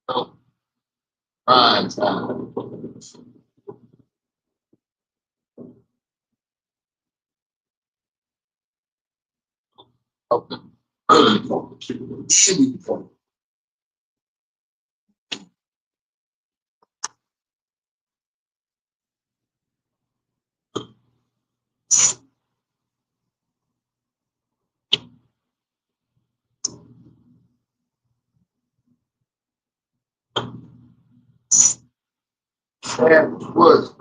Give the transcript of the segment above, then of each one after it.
Oh, prime time. Okay. And was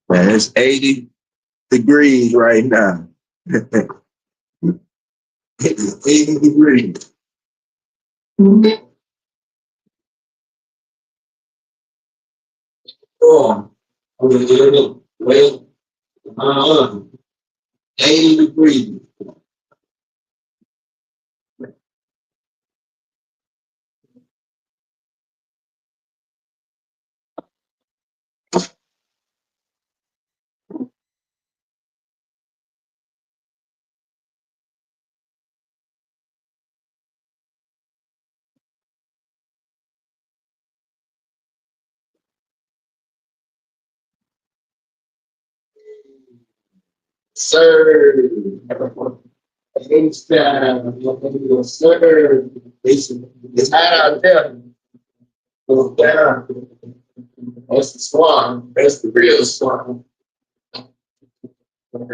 Man, it's 80 degrees right now. It's 80 degrees. Oh, well, 80 degrees. Sir, H-Town, sir, it's hot out there. Go down. That's the swamp. That's the real swamp. All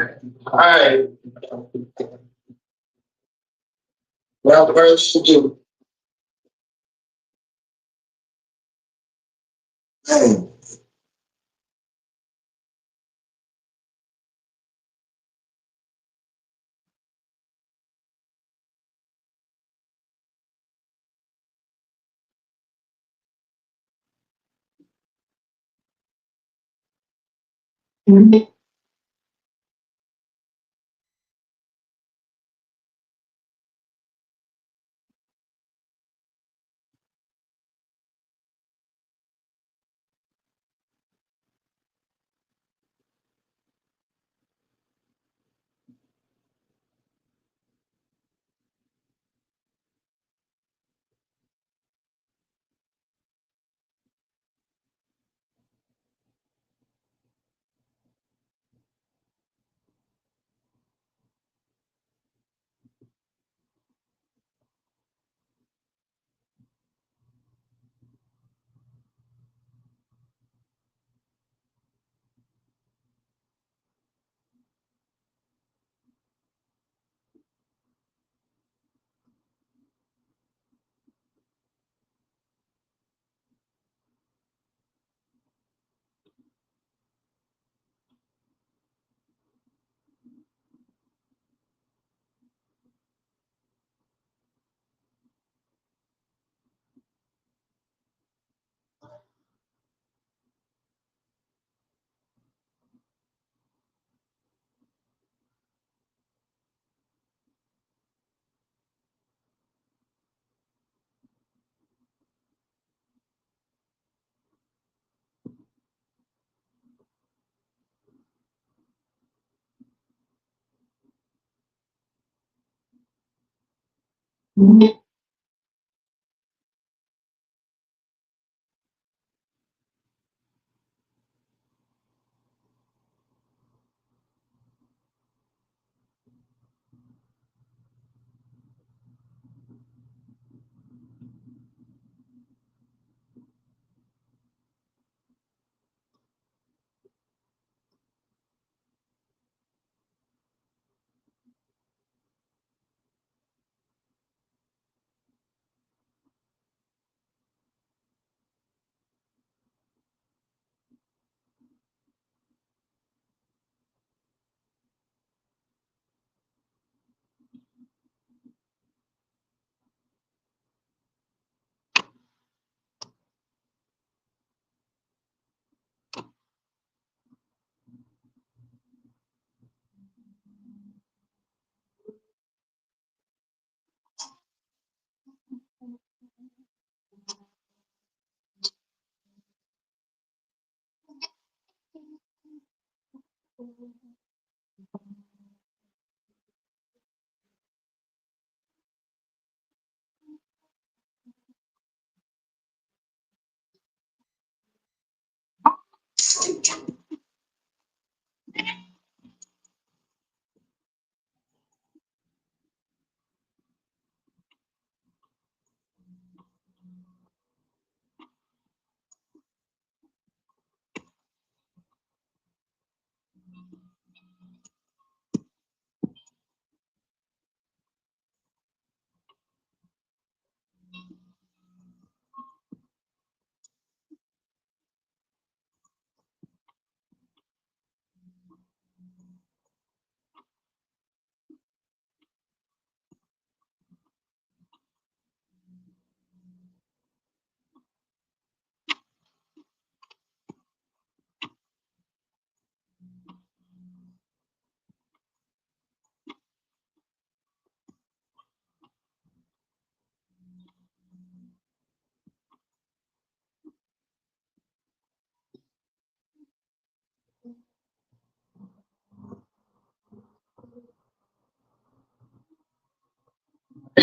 right. Well, first you do.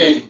game.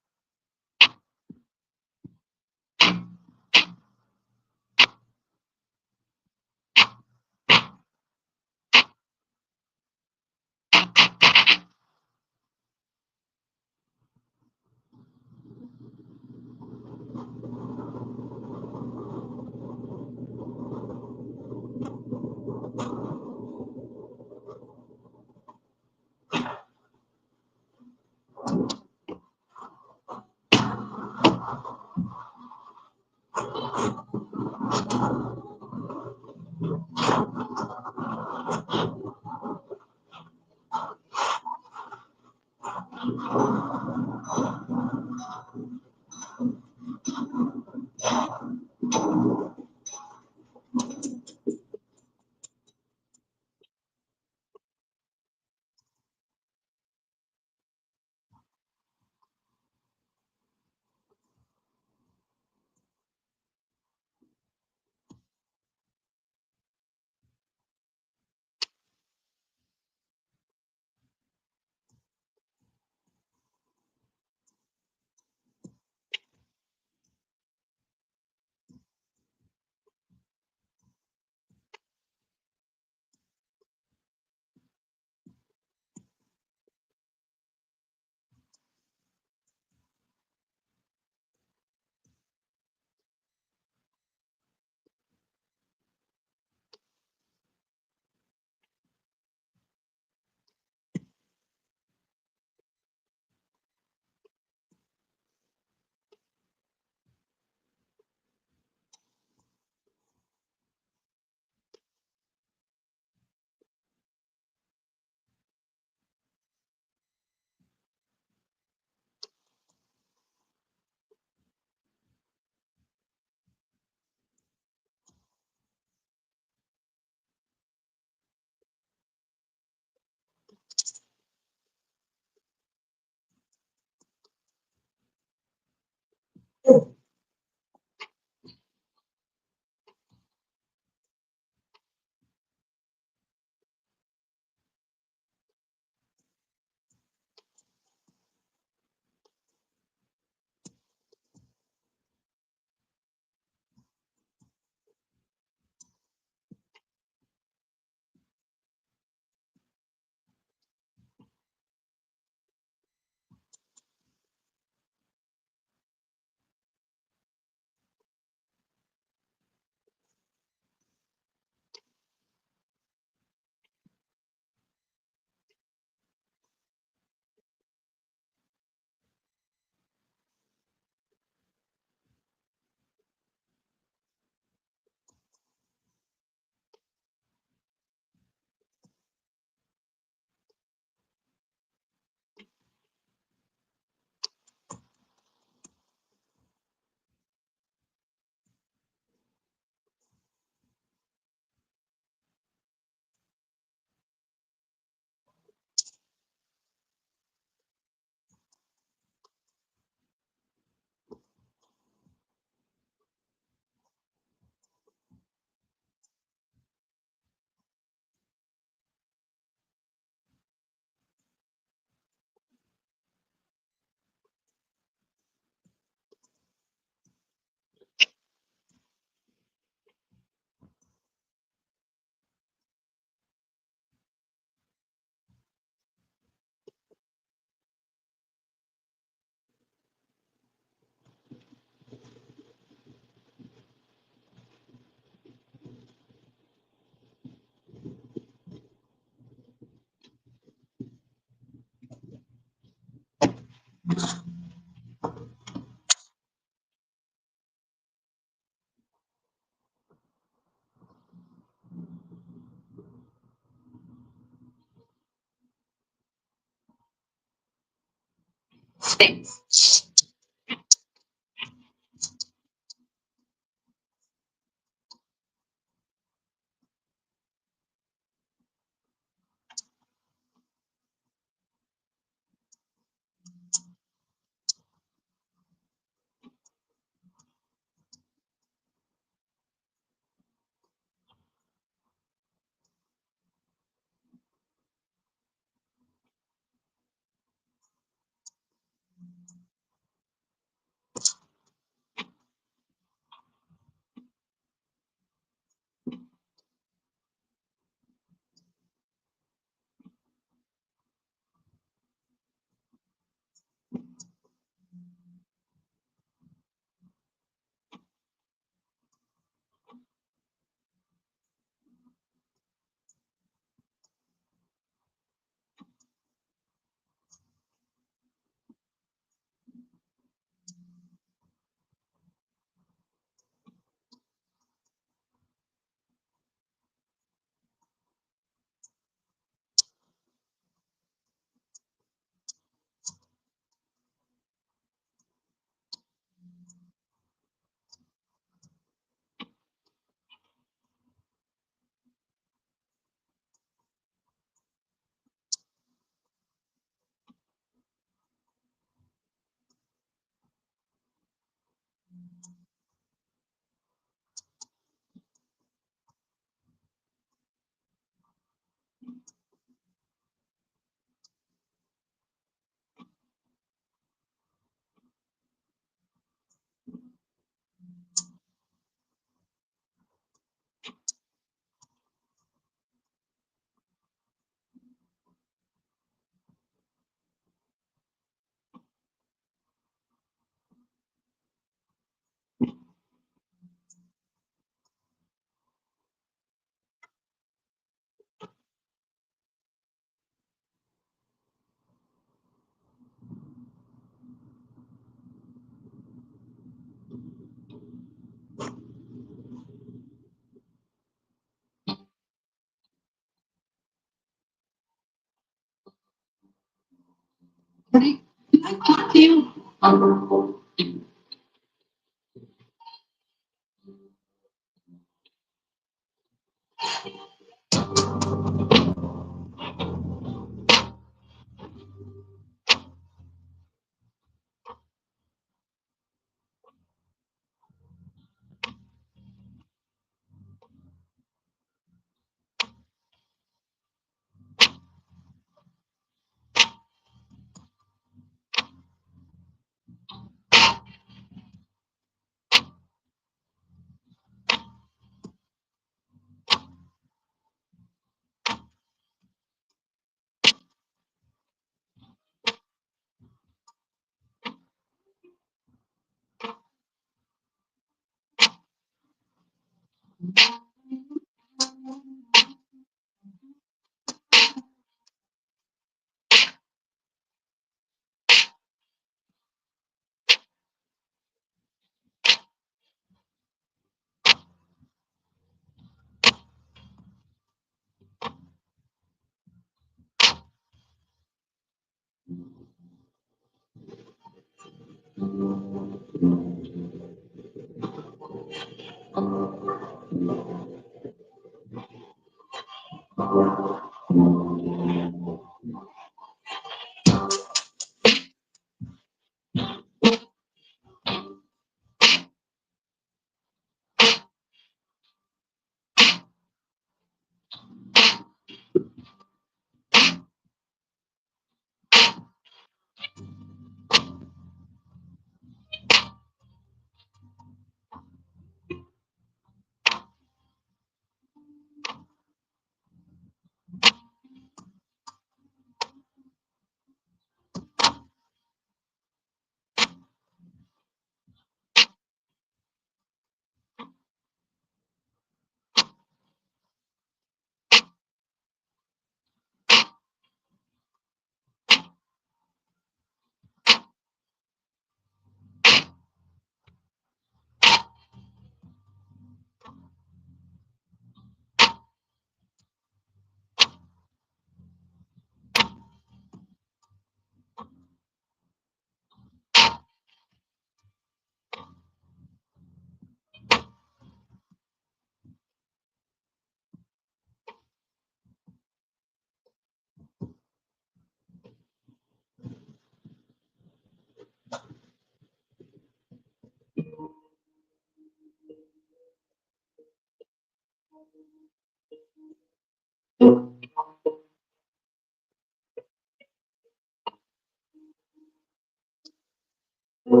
He's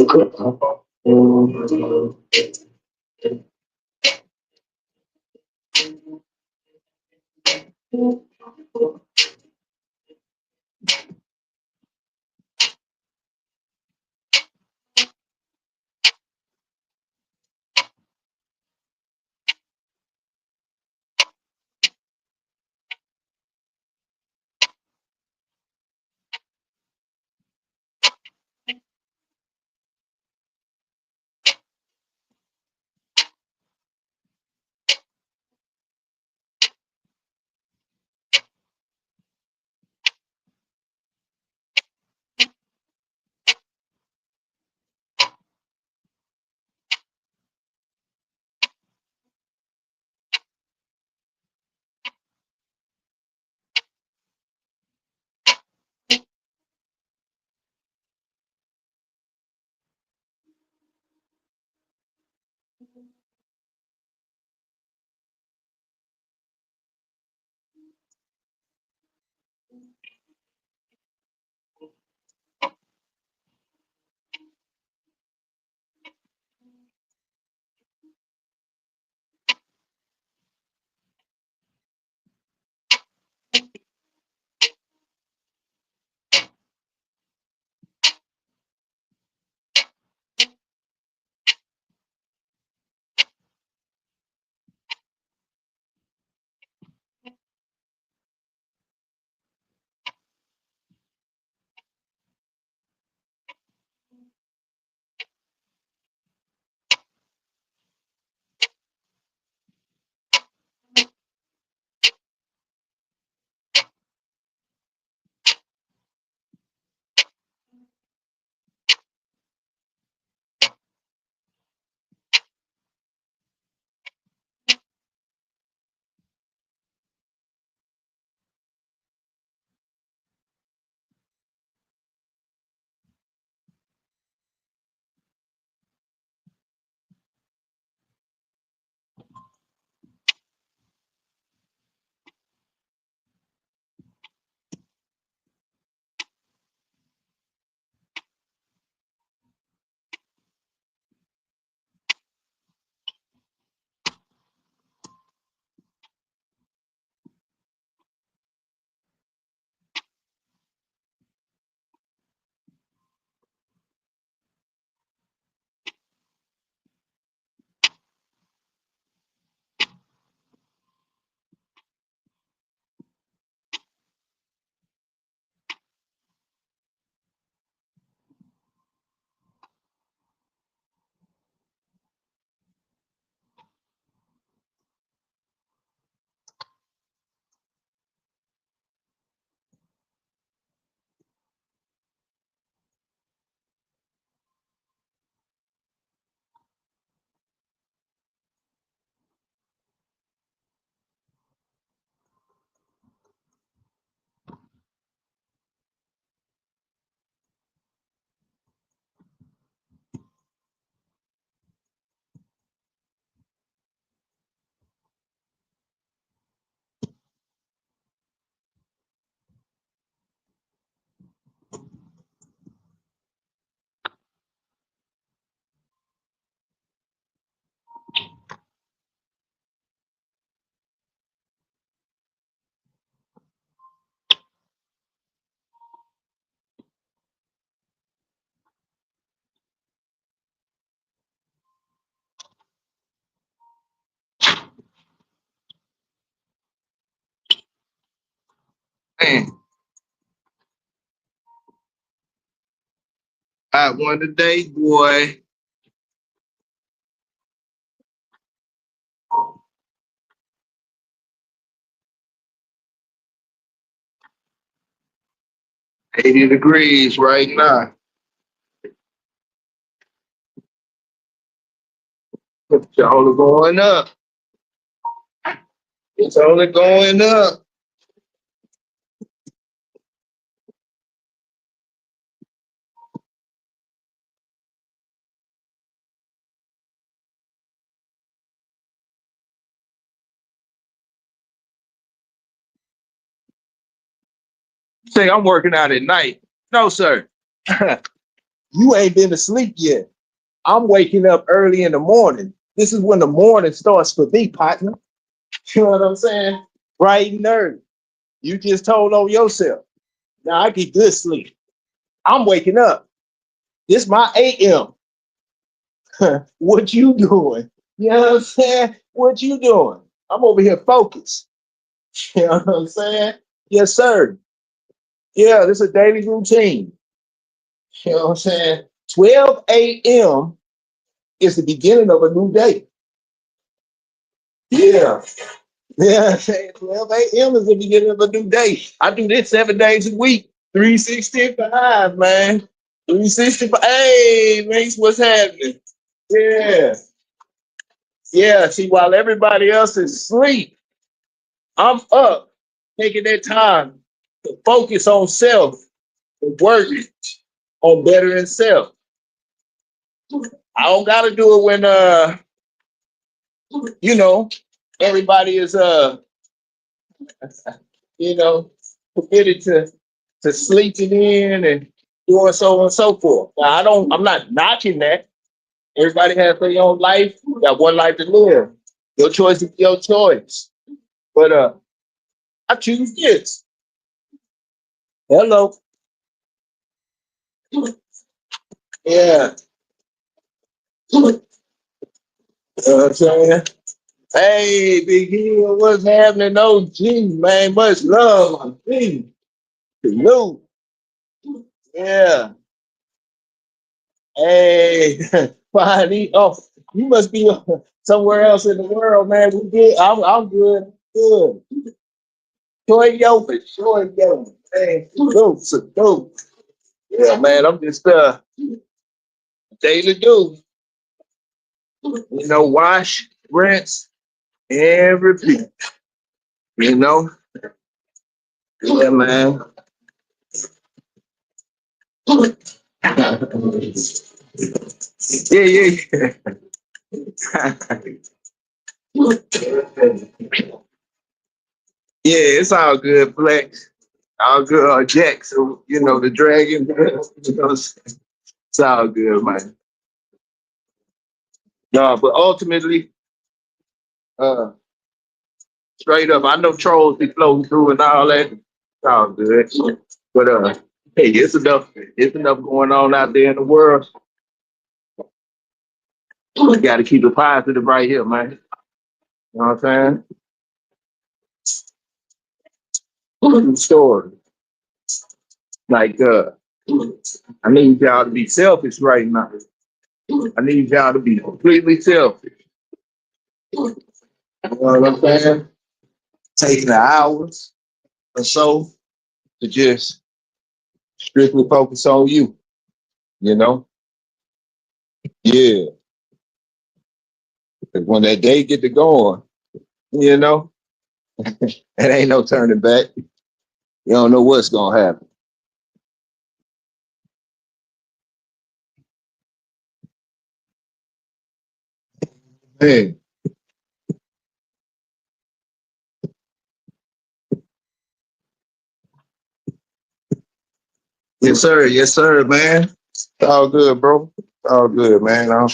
a cook, huh? Man, I won today, boy. 80 degrees right now. It's only going up. It's only going up. Say I'm working out at night. No, sir. You ain't been asleep yet. I'm waking up early in the morning. This is when the morning starts for me, partner. You know what I'm saying? Bright and early. You just told on yourself. Now I get good sleep. I'm waking up. This my AM. What you doing? You know what I'm saying? What you doing? I'm over here focused. You know what I'm saying? Yes, sir. Yeah, this is a daily routine. You know what I'm saying? 12 a.m. is the beginning of a new day. Yeah. Yeah, 12 a.m. is the beginning of a new day. I do this 7 days a week, 365, man. 365. Hey, Mace, what's happening? Yeah. Yeah. See, while everybody else is asleep, I'm up, taking that time to focus on self and working on bettering self. I don't gotta do it when you know, everybody is you know, committed to sleeping in and doing so on and so forth. Now, I'm not knocking that. Everybody has their own life. You got one life to live. Your choice is your choice. But I choose this. Hello. Yeah. You know what I'm saying? Hey, Big Hill, what's happening? OG, man, much love. Hey, salute. Yeah. Hey, fine. Oh, you must be somewhere else in the world, man. We good. I'm good. Good. Joy Yoga, Joy Yoga. Hey, salute, salute. Yeah, man, I'm just daily do. You know, wash, rinse, and repeat. You know? Yeah, man. Yeah, yeah, yeah. Yeah, it's all good, Flex. All good, Jack. So, you know, the dragon, you know, it's all good, man. No, but ultimately, uh, straight up, I know trolls be floating through and all that. It's all good. But hey, it's enough going on out there in the world. We gotta keep it positive right here, man. You know what I'm saying? Story. Like I need y'all to be selfish right now. I need y'all to be completely selfish. You know what I'm saying? Taking the hours or so to just strictly focus on you, you know? Yeah. 'Cause when that day get to going, you know, it ain't no turning back. You don't know what's gonna happen. Hey, yes, sir, man. It's all good, bro. It's all good, man.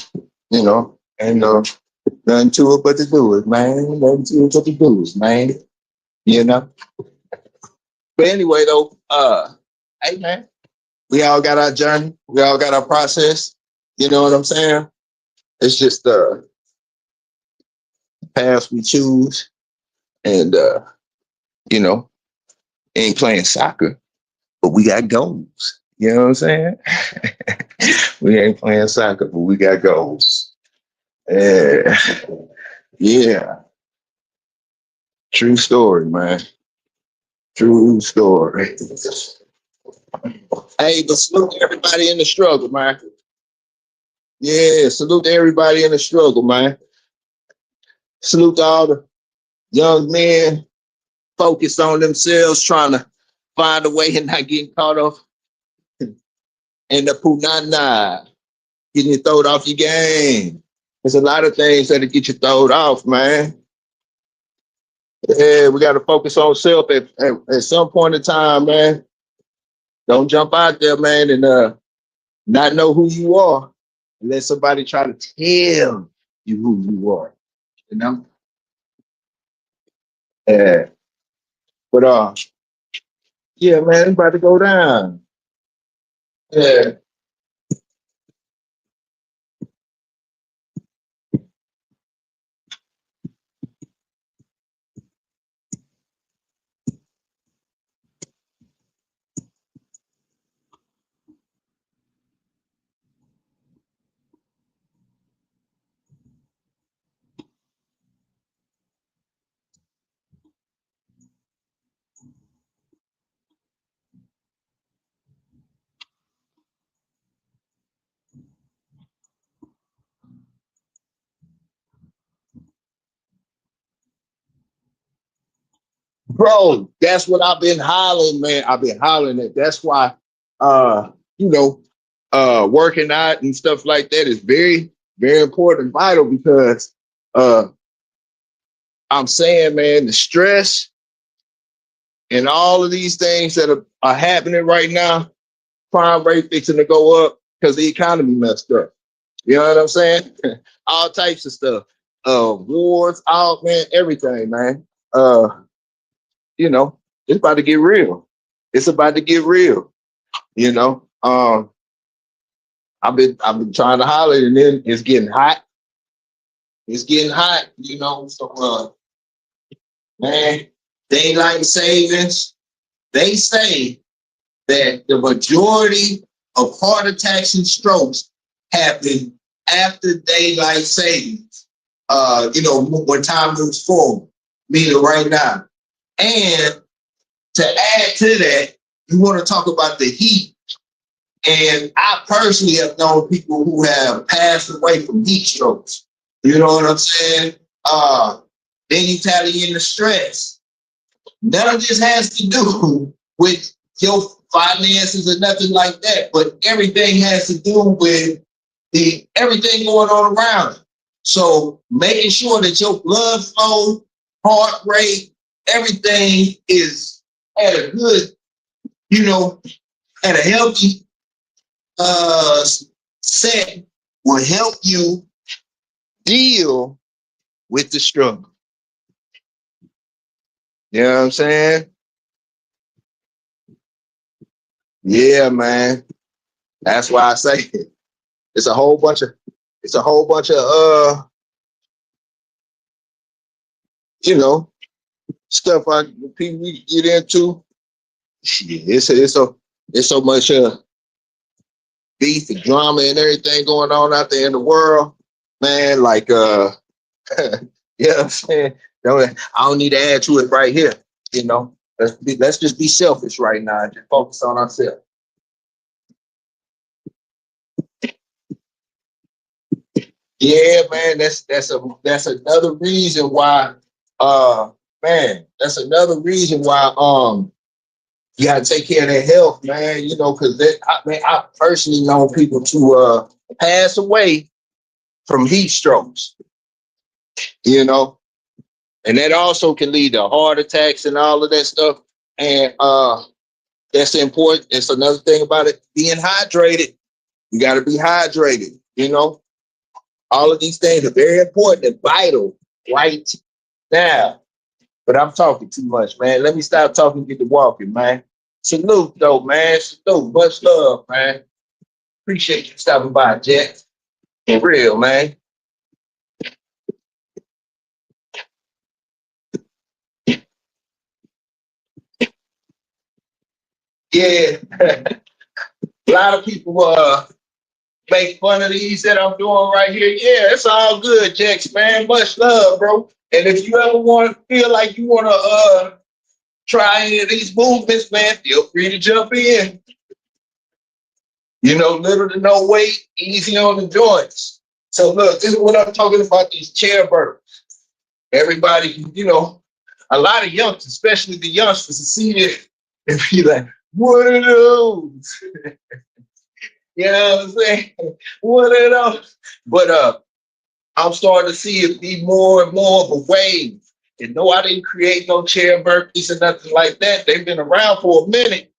You know, ain't nothing to it but to do it, man. Nothing to it but to do it, man. You know. But anyway, though, hey, man, we all got our journey. We all got our process. You know what I'm saying? It's just the path we choose, and you know, ain't playing soccer, but we got goals. You know what I'm saying? We ain't playing soccer, but we got goals. Yeah, yeah. True story, man. True story. Hey, but salute to everybody in the struggle, man. Yeah, salute to everybody in the struggle, man. Salute to all the young men focused on themselves, trying to find a way and not getting caught up in the punana, getting you throwed off your game. There's a lot of things that'll get you throwed off, man. Yeah, we got to focus on self at some point in time, man. Don't jump out there, man, and not know who you are and let somebody try to tell you who you are. You know? Yeah. But yeah, man, it's about to go down. Yeah. Bro, that's what I've been hollering, man. I've been hollering it. That's why uh, you know, working out and stuff like that is very, very important and vital because uh I'm saying, man, the stress and all of these things that are happening right now, crime rate fixing to go up because the economy messed up. You know what I'm saying? All types of stuff. Wars, all man, everything, man. You know, it's about to get real. It's about to get real. You know. I've been trying to holler, and then it's getting hot. It's getting hot, you know. So man, daylight savings, they say that the majority of heart attacks and strokes happen after daylight savings. You know, when time moves forward, meaning right now. And to add to that, you want to talk about the heat. And I personally have known people who have passed away from heat strokes. You know what I'm saying? Then you tally in the stress. None of this has to do with your finances or nothing like that, but everything has to do with the everything going on around it. So making sure that your blood flow, heart rate, everything is at a good, you know, at a healthy set will help you deal with the struggle. You know what I'm saying? Yeah, man. That's why I say it. It's a whole bunch of you know, stuff people get into. Shit, it's so much beef and drama and everything going on out there in the world, man. Like yeah, I'm saying, I don't need to add to it right here. You know, let's just be selfish right now and just focus on ourselves. Yeah, man, that's another reason why man, that's another reason why you gotta take care of their health, man. You know, because I personally know people to pass away from heat strokes, you know, and that also can lead to heart attacks and all of that stuff. And that's important. It's another thing about it, being hydrated. You gotta be hydrated, you know. All of these things are very important and vital right now. But I'm talking too much, man. Let me stop talking and get to walking, man. Salute, though, man. Salute. Much love, man. Appreciate you stopping by, Jet. For real, man. Yeah. A lot of people make fun of these that I'm doing right here. Yeah, it's all good, Jex, man. Much love, bro. And if you ever want to feel like you want to try any of these movements, man, feel free to jump in. You know, little to no weight, easy on the joints. So look, this is what I'm talking about, these chair burns. Everybody, you know, a lot of youngsters, especially the youngsters, see it and be like, what are those? You know what I'm saying? What are those? But I'm starting to see it be more and more of a wave. And no, I didn't create no chair burpees or nothing like that. They've been around for a minute.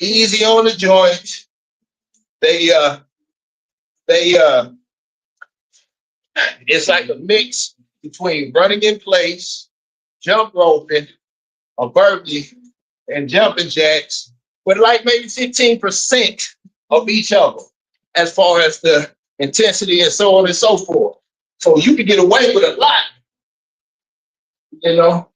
Easy on the joints. They they it's like a mix between running in place, jump roping, a burpee, and jumping jacks, with like maybe 15% of each of them as far as the intensity and so on and so forth. So you can get away with a lot, you know.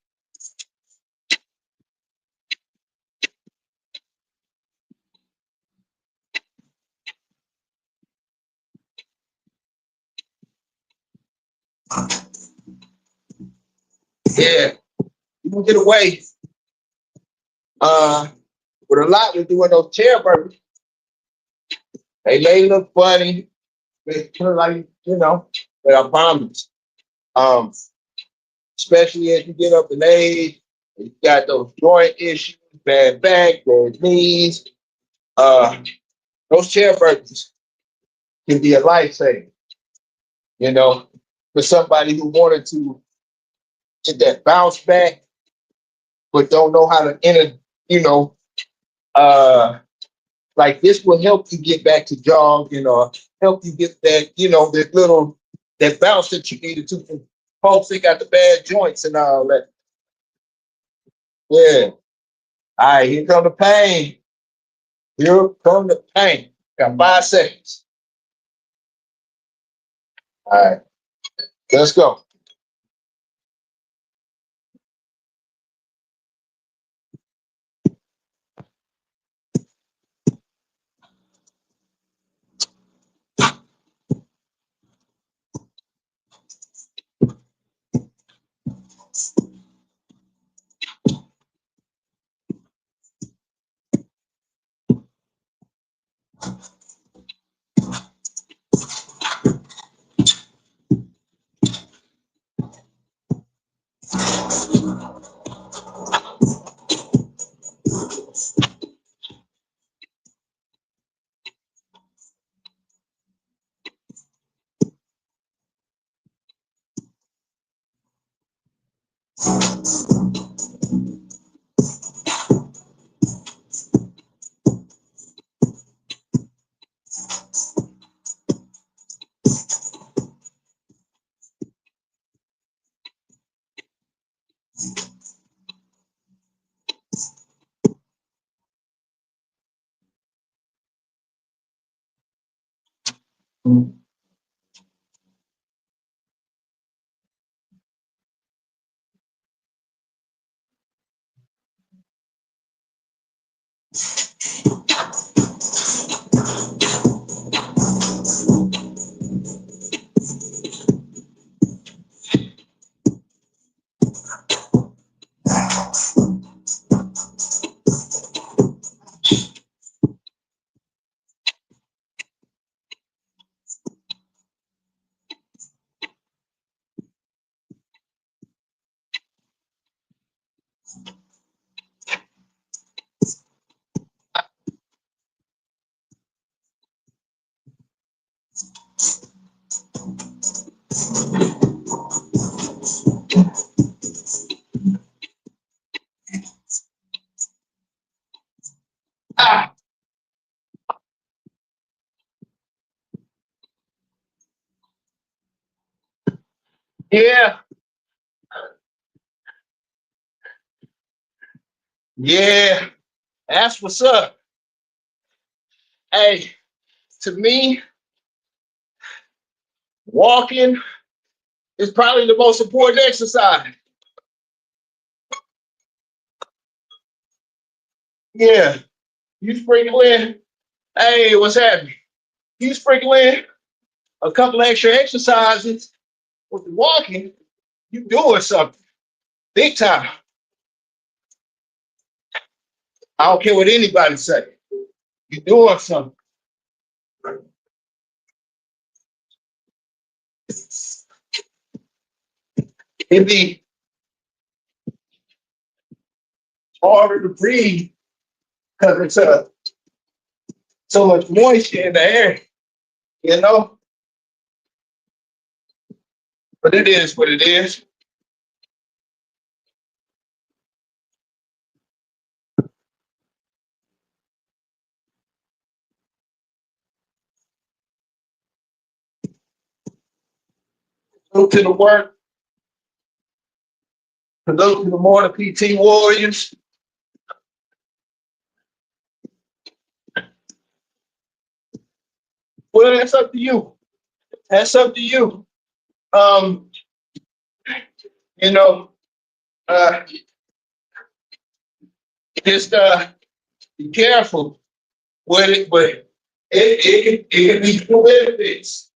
Yeah, you can get away uh with a lot with doing those chair burpees. They may look funny, they look like, but I promise. Um, Especially as you get up in age, you got those joint issues, bad back, bad knees. Uh, those chair burpees can be a lifesaver, you know, for somebody who wanted to get that bounce back, but don't know how to enter, you know, uh, like this will help you get back to jogging or help you get that, that little, that bounce that you needed to. For folks that got the bad joints and all that. Yeah. All right, here come the pain. Here come the pain. Got 5 seconds. All right, let's go. Ah, yeah, yeah. That's what's up. Hey, to me, walking is probably the most important exercise. Yeah, you sprinkle in. Hey, what's happening? You sprinkle in a couple extra exercises with the walking. You doing something big time. I don't care what anybody say. You doing something. It be harder to breathe because it's so much moisture in the air, you know. But it is what it is. Go to the work. Salute to the morning PT Warriors. Well, that's up to you. That's up to you. Um, you know, uh, just be careful with it, but it can be two benefits.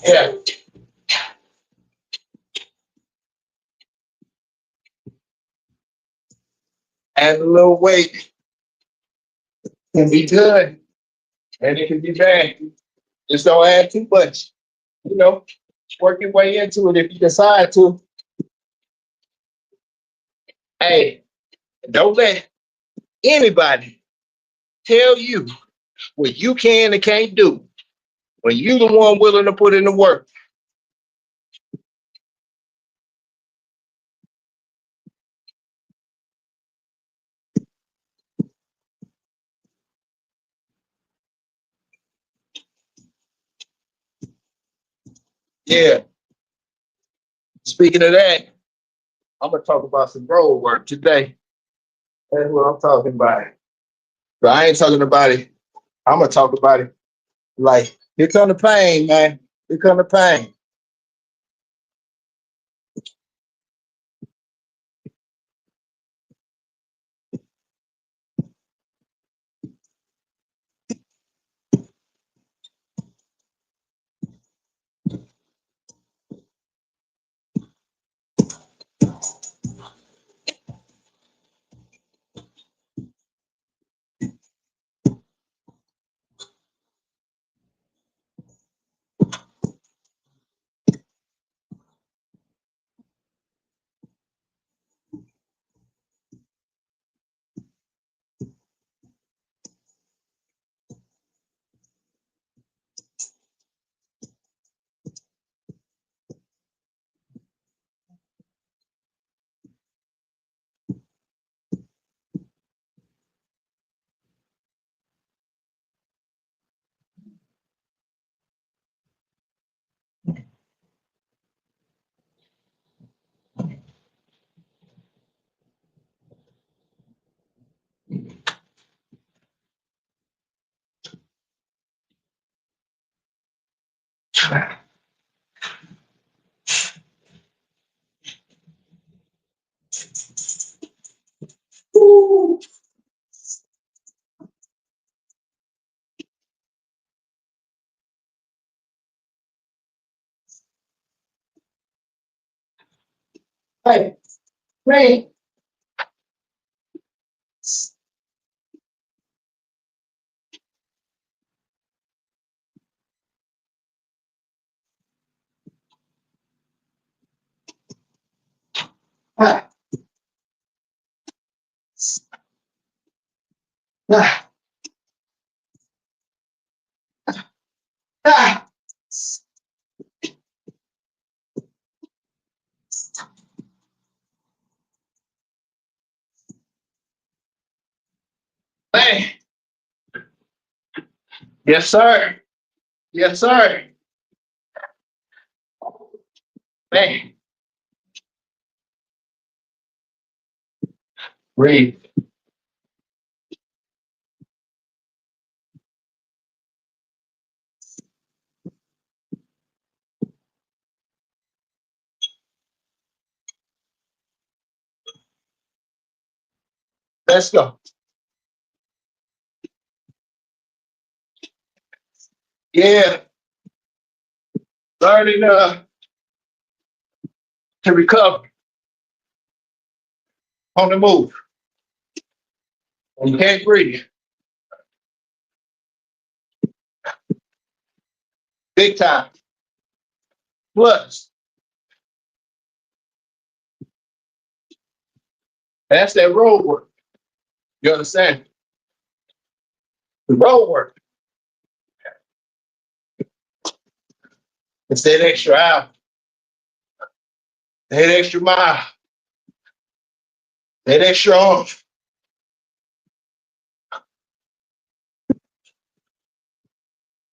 Yeah, add a little weight can be good, and it can be bad. Just don't add too much. You know, work your way into it if you decide to. Hey, don't let anybody tell you what you can and can't do when you the one willing to put in the work. Yeah. Speaking of that, I'm gonna talk about some road work today. That's what I'm talking about. But I ain't talking about it. I'm gonna talk about it like here come the pain, man. Here come the pain. Hey, man. Ah, ah, ah. Man. Yes, sir. Yes, sir. Man. Breathe. Let's go. Yeah. Learning to recover on the move. When you can't breathe. Big time. Plus, that's that road work. You understand? The road work. It's that extra hour, that extra mile. Stay that strong.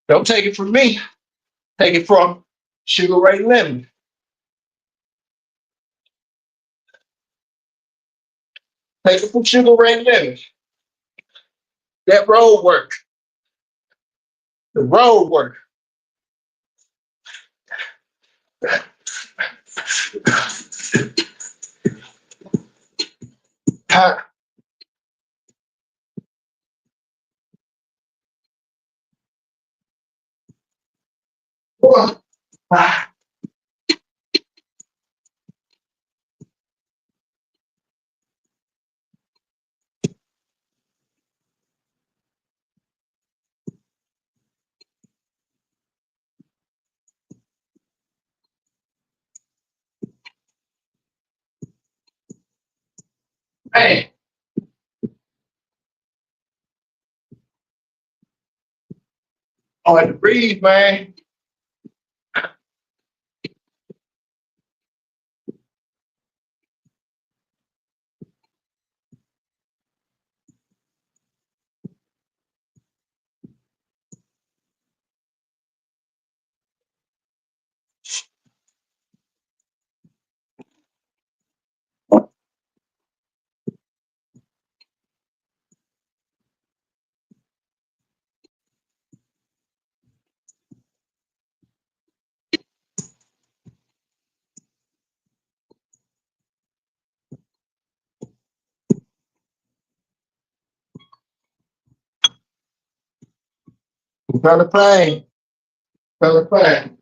Don't take it from me. Take it from Sugar Ray Leonard. Take it from Sugar Ray Leonard. That road work. The road work. Ah, ah. Man, I had to breathe, man. Feel the pain. Feel the pain.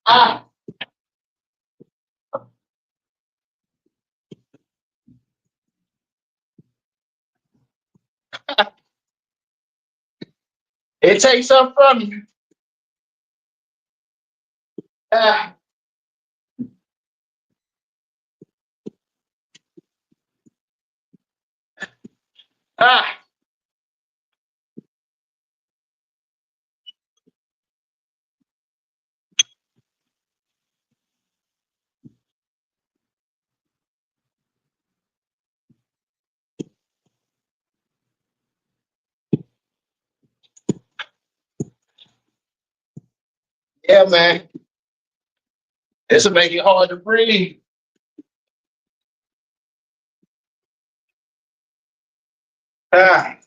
Ah, it takes something from you. Ah, ah. Yeah, man. This will make it hard to breathe. Ah,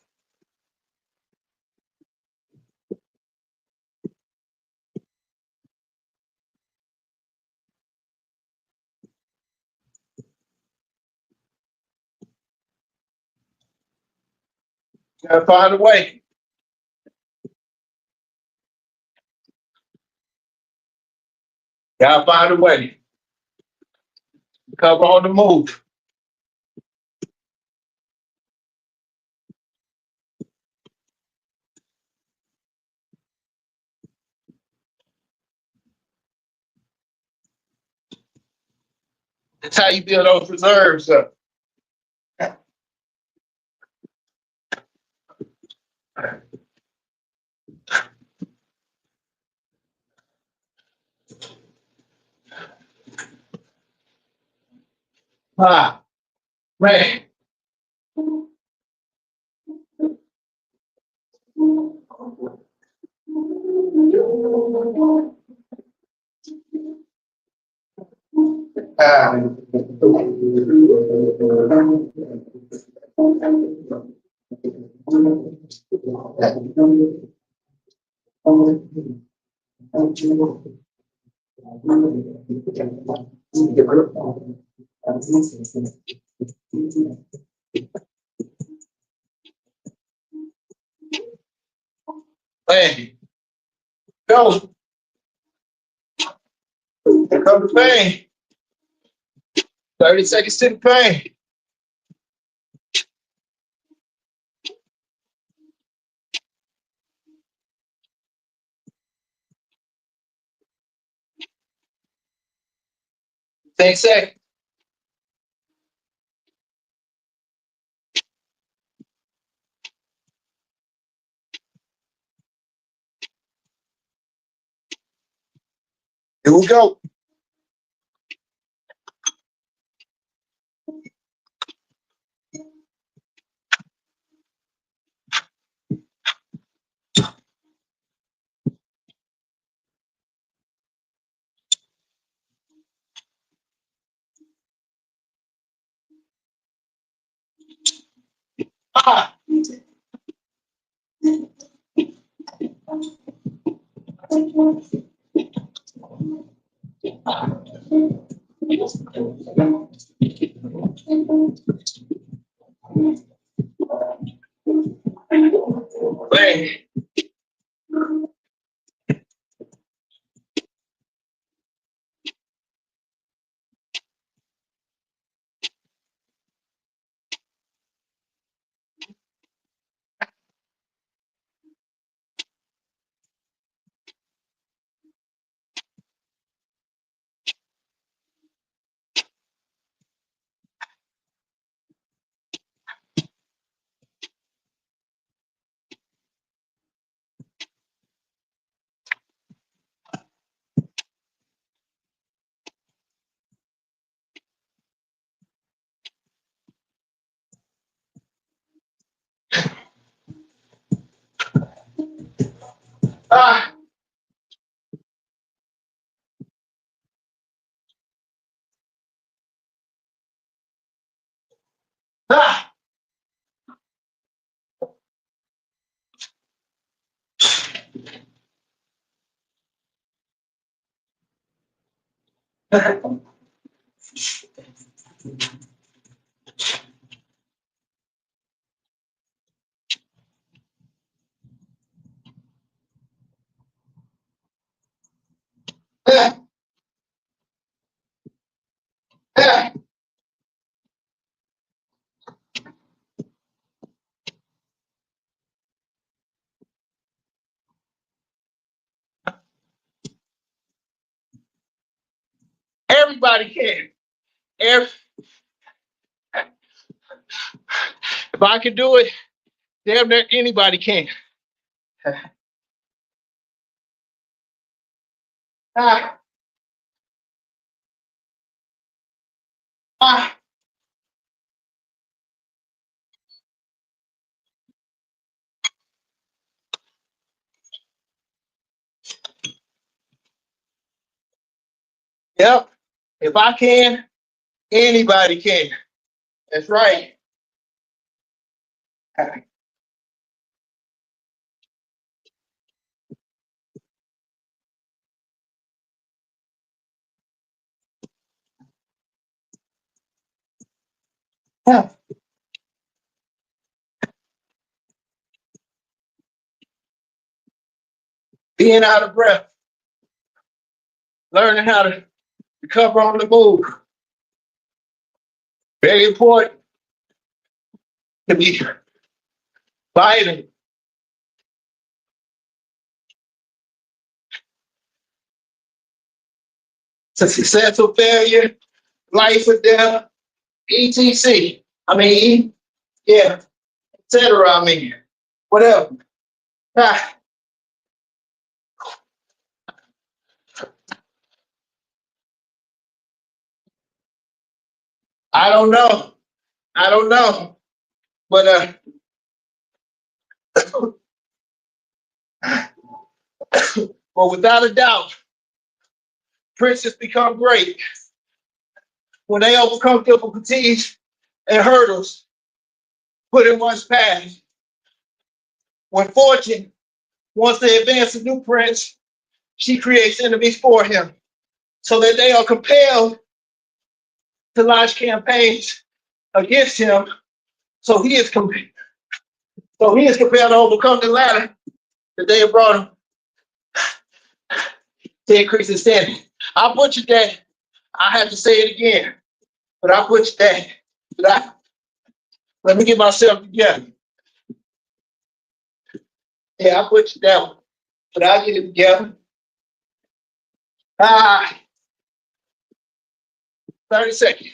Gotta find a way. Gotta find a way. Cover on the move. That's how you build those reserves up. Ah, man. Ah. Man, go. Here comes the pain. 30 seconds to the pain. Ten seconds. Here we go. Ah. Man. Ah. Ah. Ah. Ah. Everybody can. If I can do it, damn near anybody can. Ah. Ah. Yep. If I can, anybody can. That's right. Ah. being out of breath, learning how to recover on the move. Very important to be vital. To success or failure, life or death, etc. I mean, yeah, etc. I mean, whatever. Ah, I don't know. I don't know. But but without a doubt, princes become great when they overcome difficulties and hurdles put in one's path. When fortune wants to advance a new prince, she creates enemies for him so that they are compelled to launch campaigns against him. So he is compelled to overcome the ladder that they have brought him to increase his standing. I butchered that. I have to say it again, but I butchered that. Let me get myself together. Yeah, I butchered that one, but I'll get it together. Ah, 30 seconds.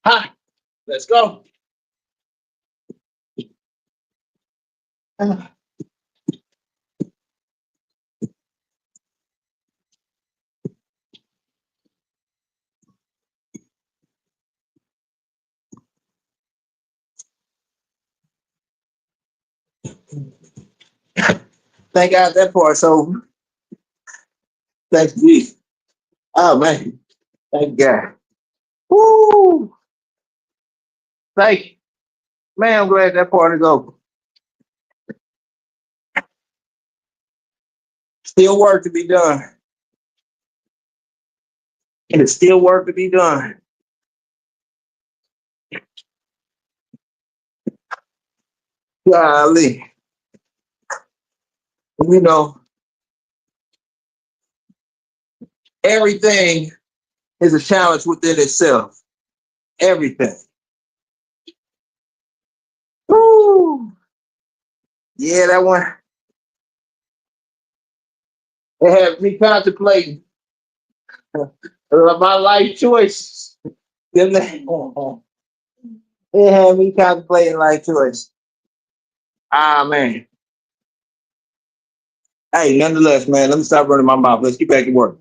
Hi, let's go. Thank God that part. So thanks, Jesus. Oh man, thank God. Woo! Thank you. Man, I'm glad that part is over. Still work to be done. And it's still work to be done. Golly. You know, everything is a challenge within itself. Everything. Woo! Yeah, that one. It had me contemplating my life choices. It had me contemplating life choices. Ah, man. Hey, nonetheless, man, let me stop running my mouth. Let's get back to work.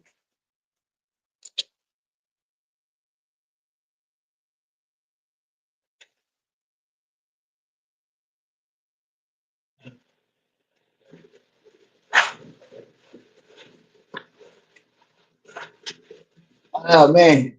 Oh, man.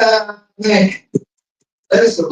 Man, that's a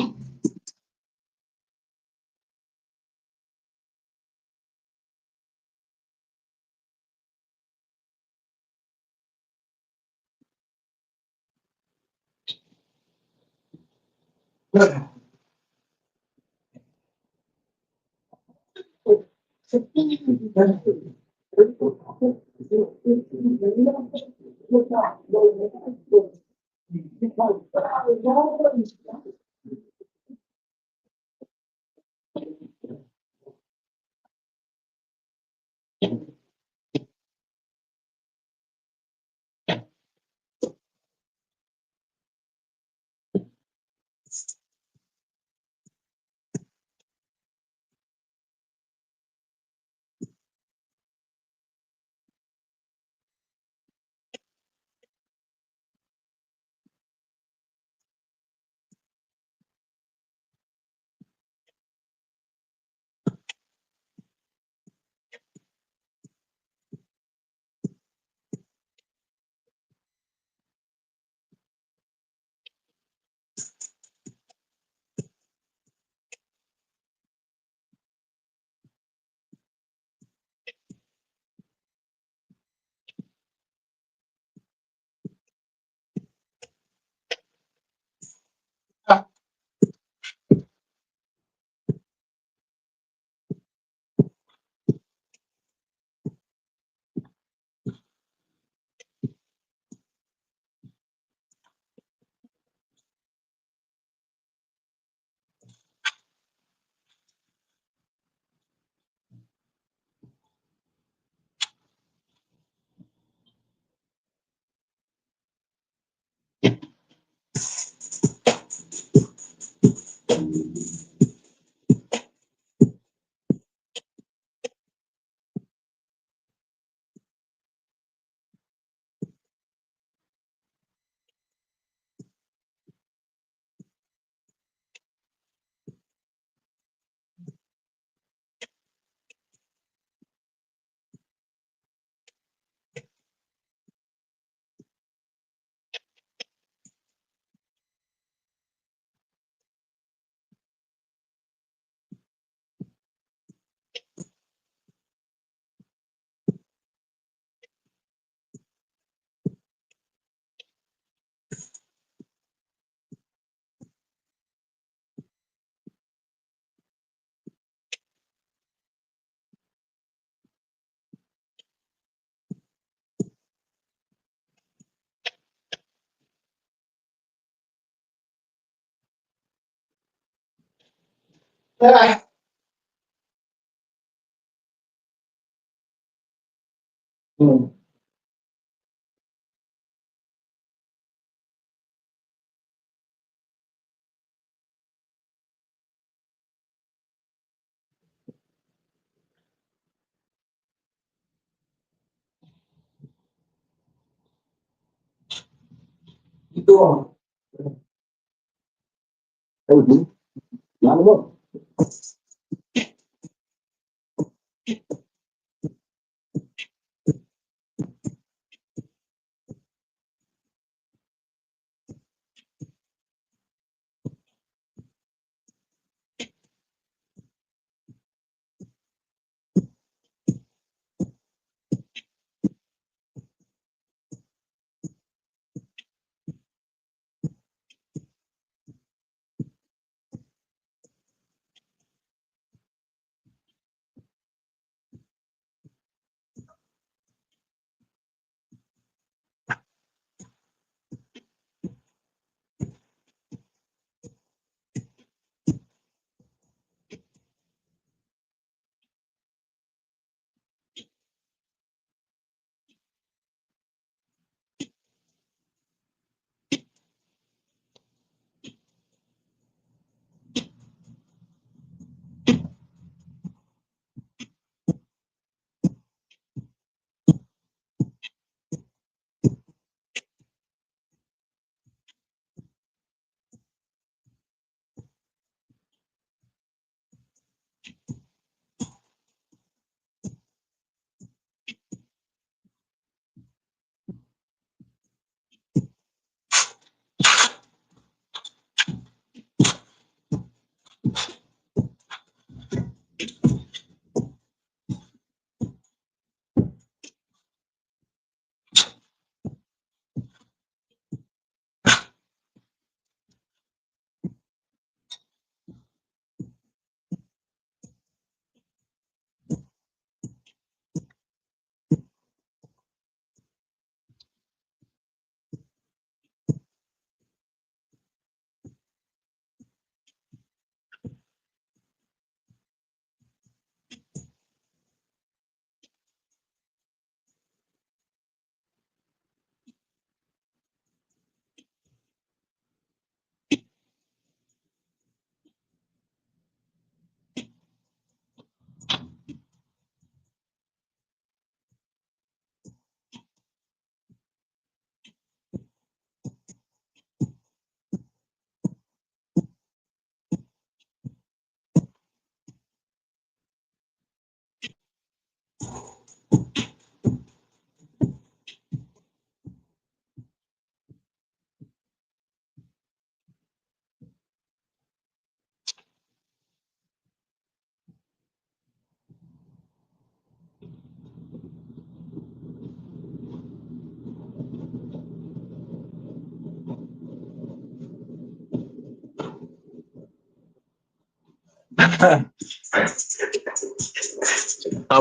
I'm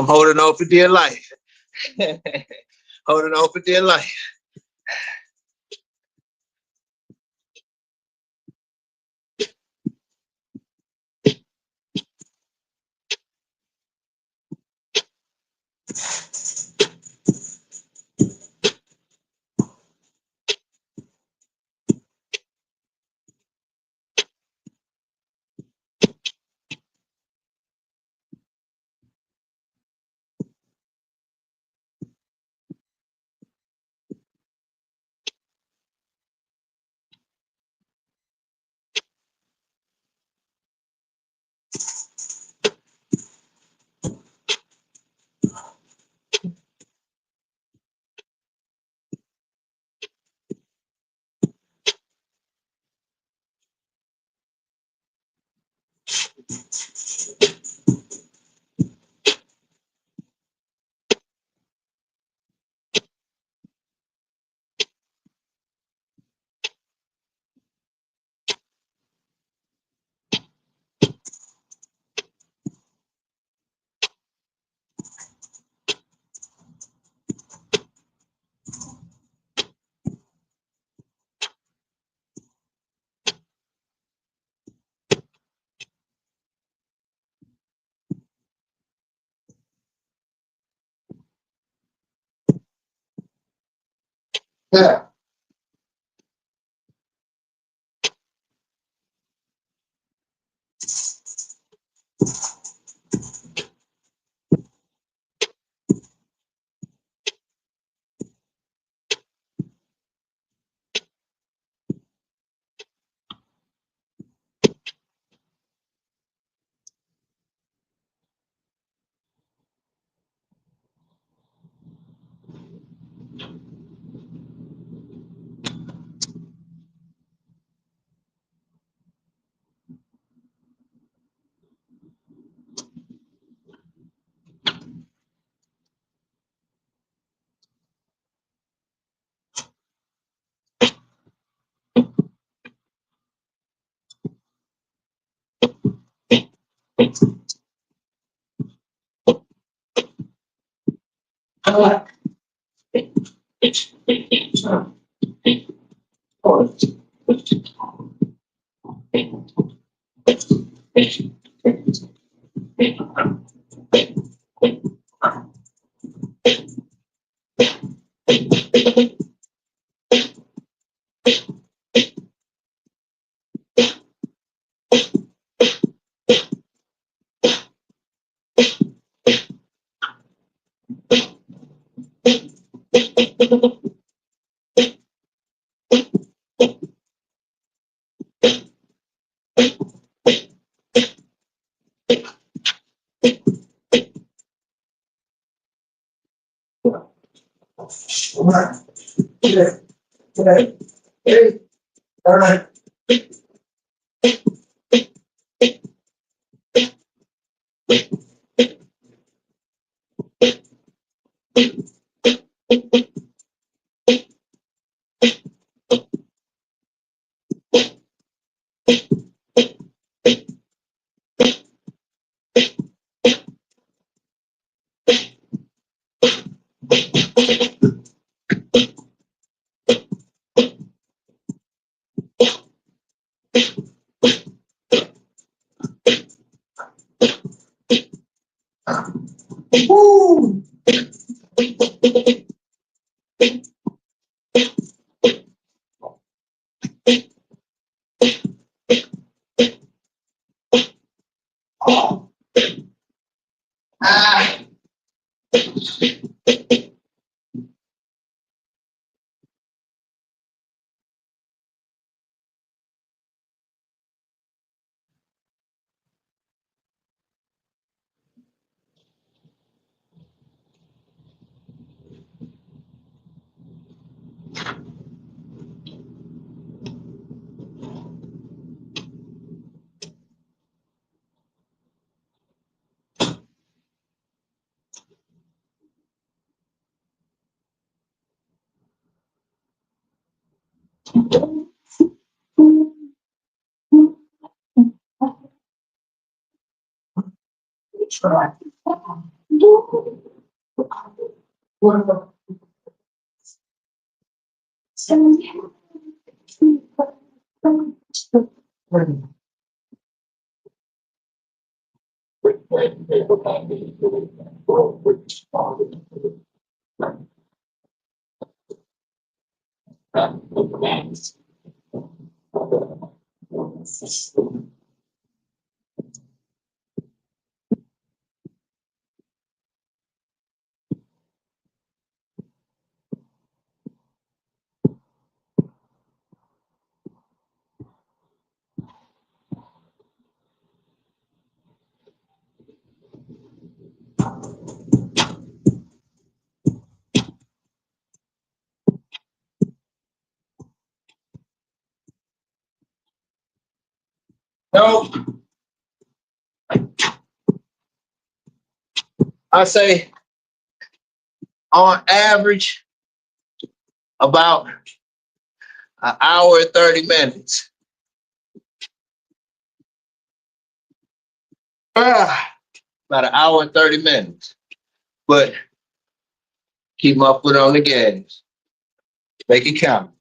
holding on for dear life. Holding on for dear life. Yeah. Woo! Ah. No, I say on average about an hour and 30 minutes. About an hour and 30 minutes. But keep my foot on the gas. Make it count.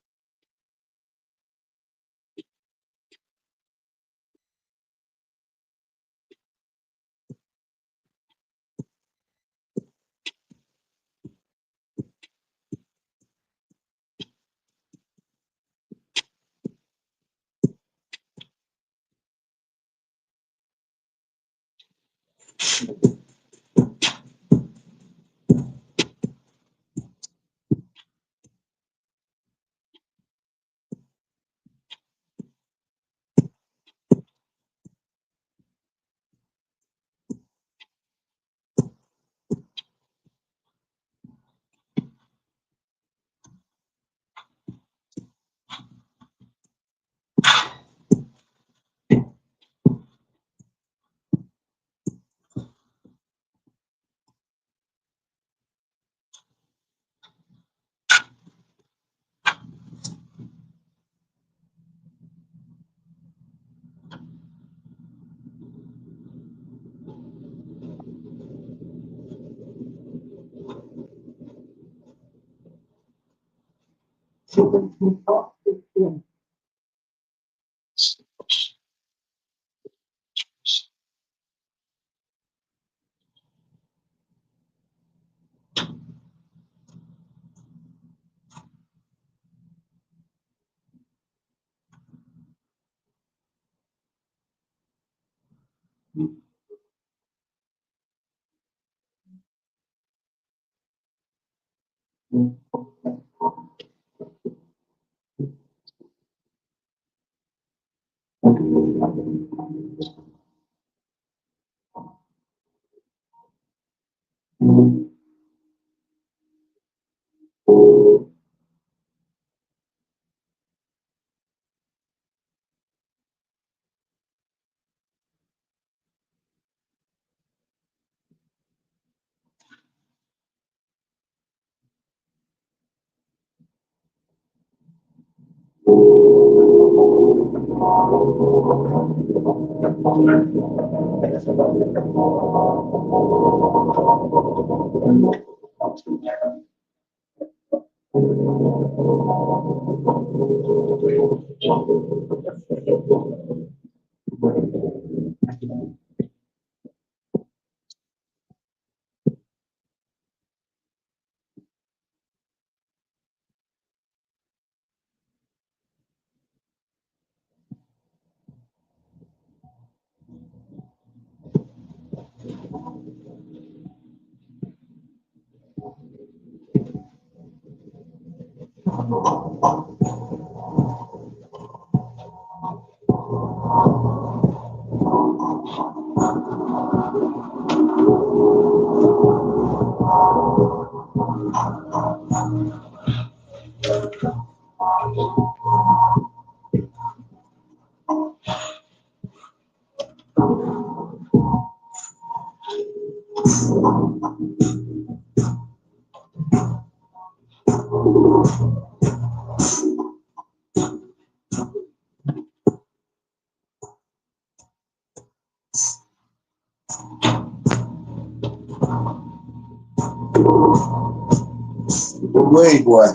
Wait, boy.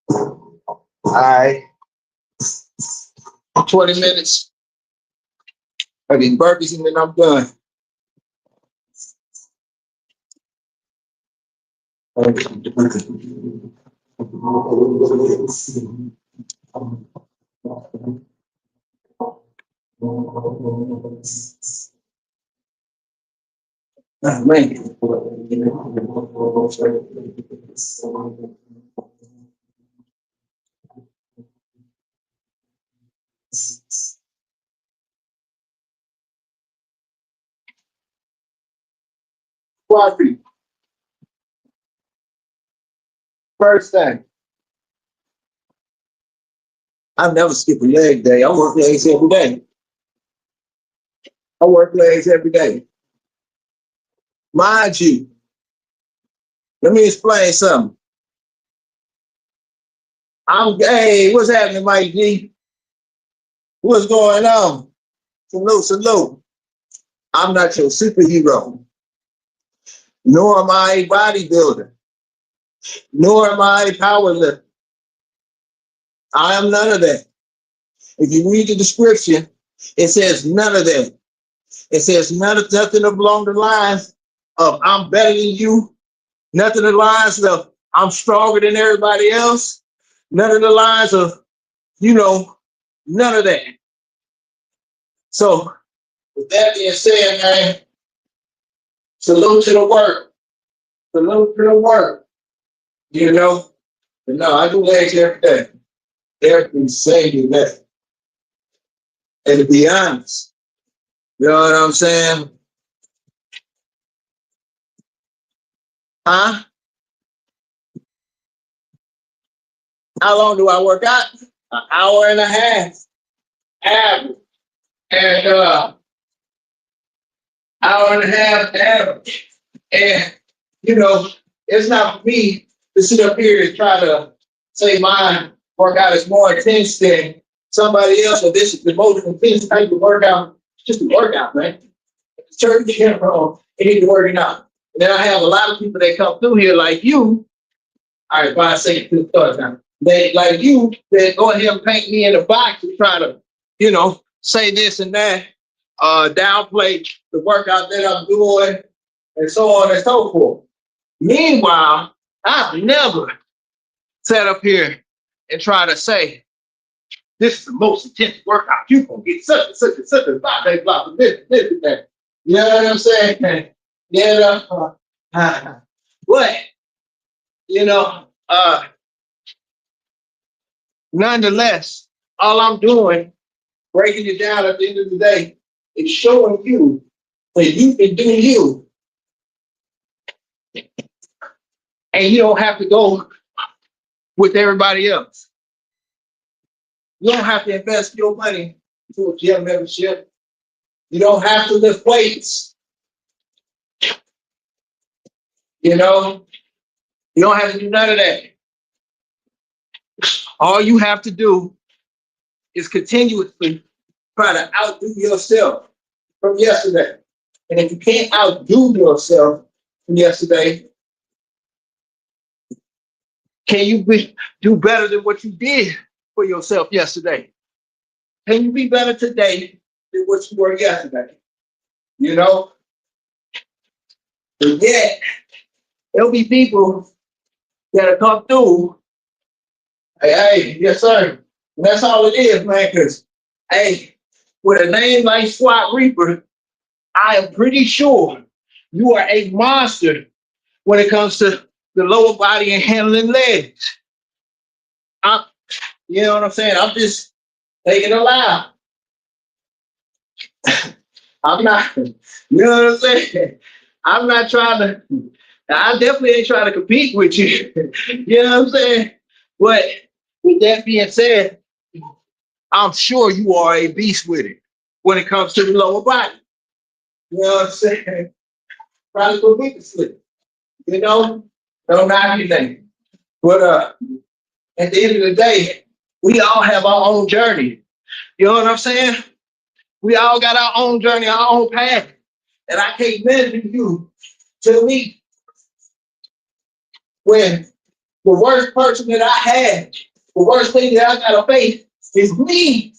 All right. 20 minutes of these burpees and then I'm done. Man. Coffee. First thing. I never skip a leg day. I work legs every day. I work legs every day. Mind you, let me explain something. Hey, what's happening, Mike G? What's going on? Salute, salute. I'm not your superhero, nor am I a bodybuilder, nor am I a powerlifter. I am none of that. If you read the description, it says none of that. It says nothing along the lines of I'm better than you, nothing along the lines of I'm stronger than everybody else, none of the lines of, none of that. So with that being said, man, salute to the work. Salute to the work. But no, I do legs every day. Every single day. And to be honest, you know what I'm saying? Huh? How long do I work out? An hour and a half. Average. And hour and a half average. And it's not for me to sit up here and try to say my workout is more intense than somebody else, or this is the most intense type of workout. It's just a workout, man. Church, it need to work it out. And then I have a lot of people that come through here like you. All right, 5 seconds to the start now. They like you that go ahead and paint me in a box and try to, say this and that, downplay the workout that I'm doing, and so on and so forth. Meanwhile, I've never sat up here and try to say, this is the most intense workout. You're going to get such and such and such and blah, blah, blah, this and that. You know what I'm saying? But, nonetheless, all I'm doing, breaking it down at the end of the day, is showing you that you can do you. And you don't have to go with everybody else. You don't have to invest your money into a gym membership. You don't have to lift weights. You don't have to do none of that. All you have to do is continuously try to outdo yourself from yesterday. And if you can't outdo yourself from yesterday, can you do better than what you did for yourself yesterday? Can you be better today than what you were yesterday? But yet, there'll be people that'll come through. Hey, yes, sir. And that's all it is, man, because, hey, with a name like SWAT Reaper, I am pretty sure you are a monster when it comes to the lower body and handling legs. You know what I'm saying? I'm just taking it loud. I'm not, you know what I'm saying? I'm not trying to, I definitely ain't trying to compete with you. You know what I'm saying? But with that being said, I'm sure you are a beast with it when it comes to the lower body. You know what I'm saying? Try to go weak sleep. Don't knock anything. But at the end of the day, we all have our own journey. You know what I'm saying? We all got our own journey, our own path. And I can't measure you to me when the worst person that I had, the worst thing that I gotta face is me.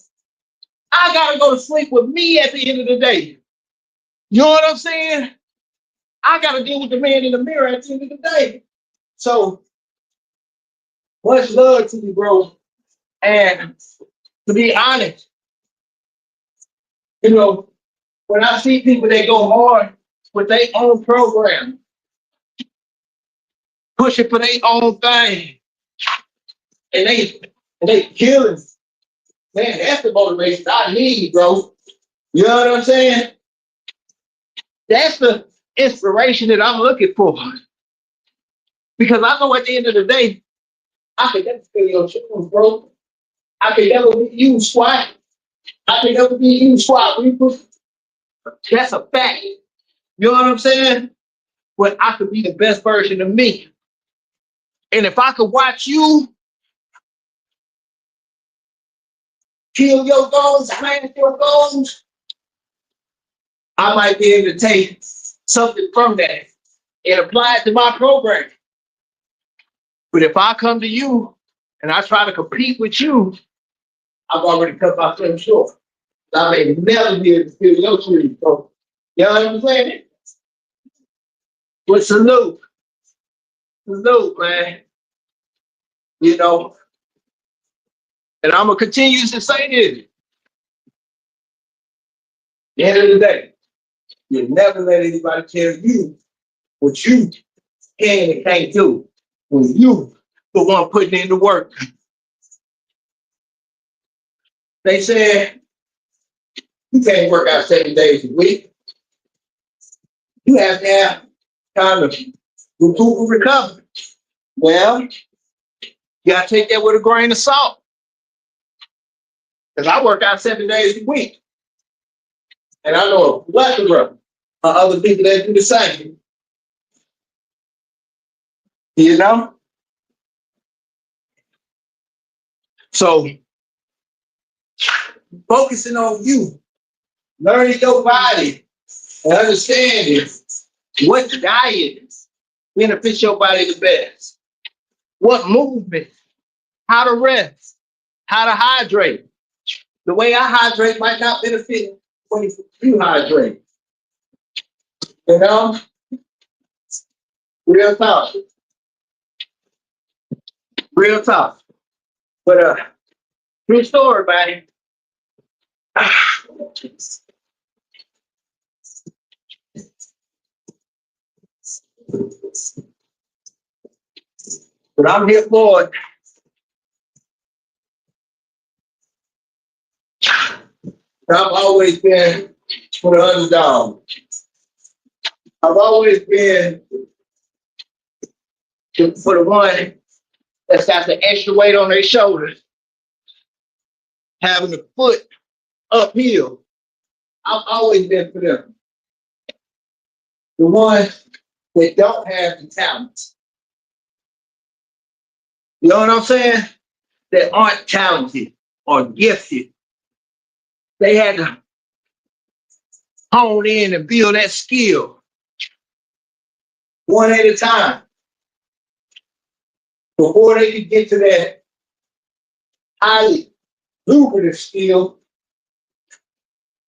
I gotta go to sleep with me at the end of the day. You know what I'm saying? I gotta deal with the man in the mirror at the end of the day. So much love to you, bro. And to be honest, you know, when I see people that go hard with their own program, pushing for their own thing, and they killing, man, that's the motivation I need, bro. You know what I'm saying? That's the inspiration that I'm looking for. Because I know at the end of the day, I can never feel your shoes, bro. I can never be you, squat. I can never be you, squat. That's a fact. You know what I'm saying? But I could be the best version of me. And if I could watch you kill your goals, smash your goals, I might be able to take something from that and apply it to my program. But if I come to you and I try to compete with you, I've already cut myself short. I may never be able to feel your shoes, bro. You know what I'm saying? But salute, man. You know, and I'm gonna continue to say this. At the end of the day, you never let anybody tell you what you can and can't do. When you the one putting in the work. They said you can't work out 7 days a week. You have to have time to recoup and recover. Well, you gotta take that with a grain of salt. Because I work out 7 days a week. And I know a plethora of other people that do the same. You know? So focusing on you, learning your body, and understanding what diet benefits your body the best, what movement, how to rest, how to hydrate. The way I hydrate might not benefit when you hydrate. You know? Real talk. Real talk. But true story, buddy. But I'm here for it. I've always been for the underdog. I've always been for the one that's got the extra weight on their shoulders, having the foot uphill. I've always been for them. The ones that don't have the talent. You know what I'm saying? That aren't talented or gifted. They had to hone in and build that skill one at a time before they could get to that highly lucrative skill.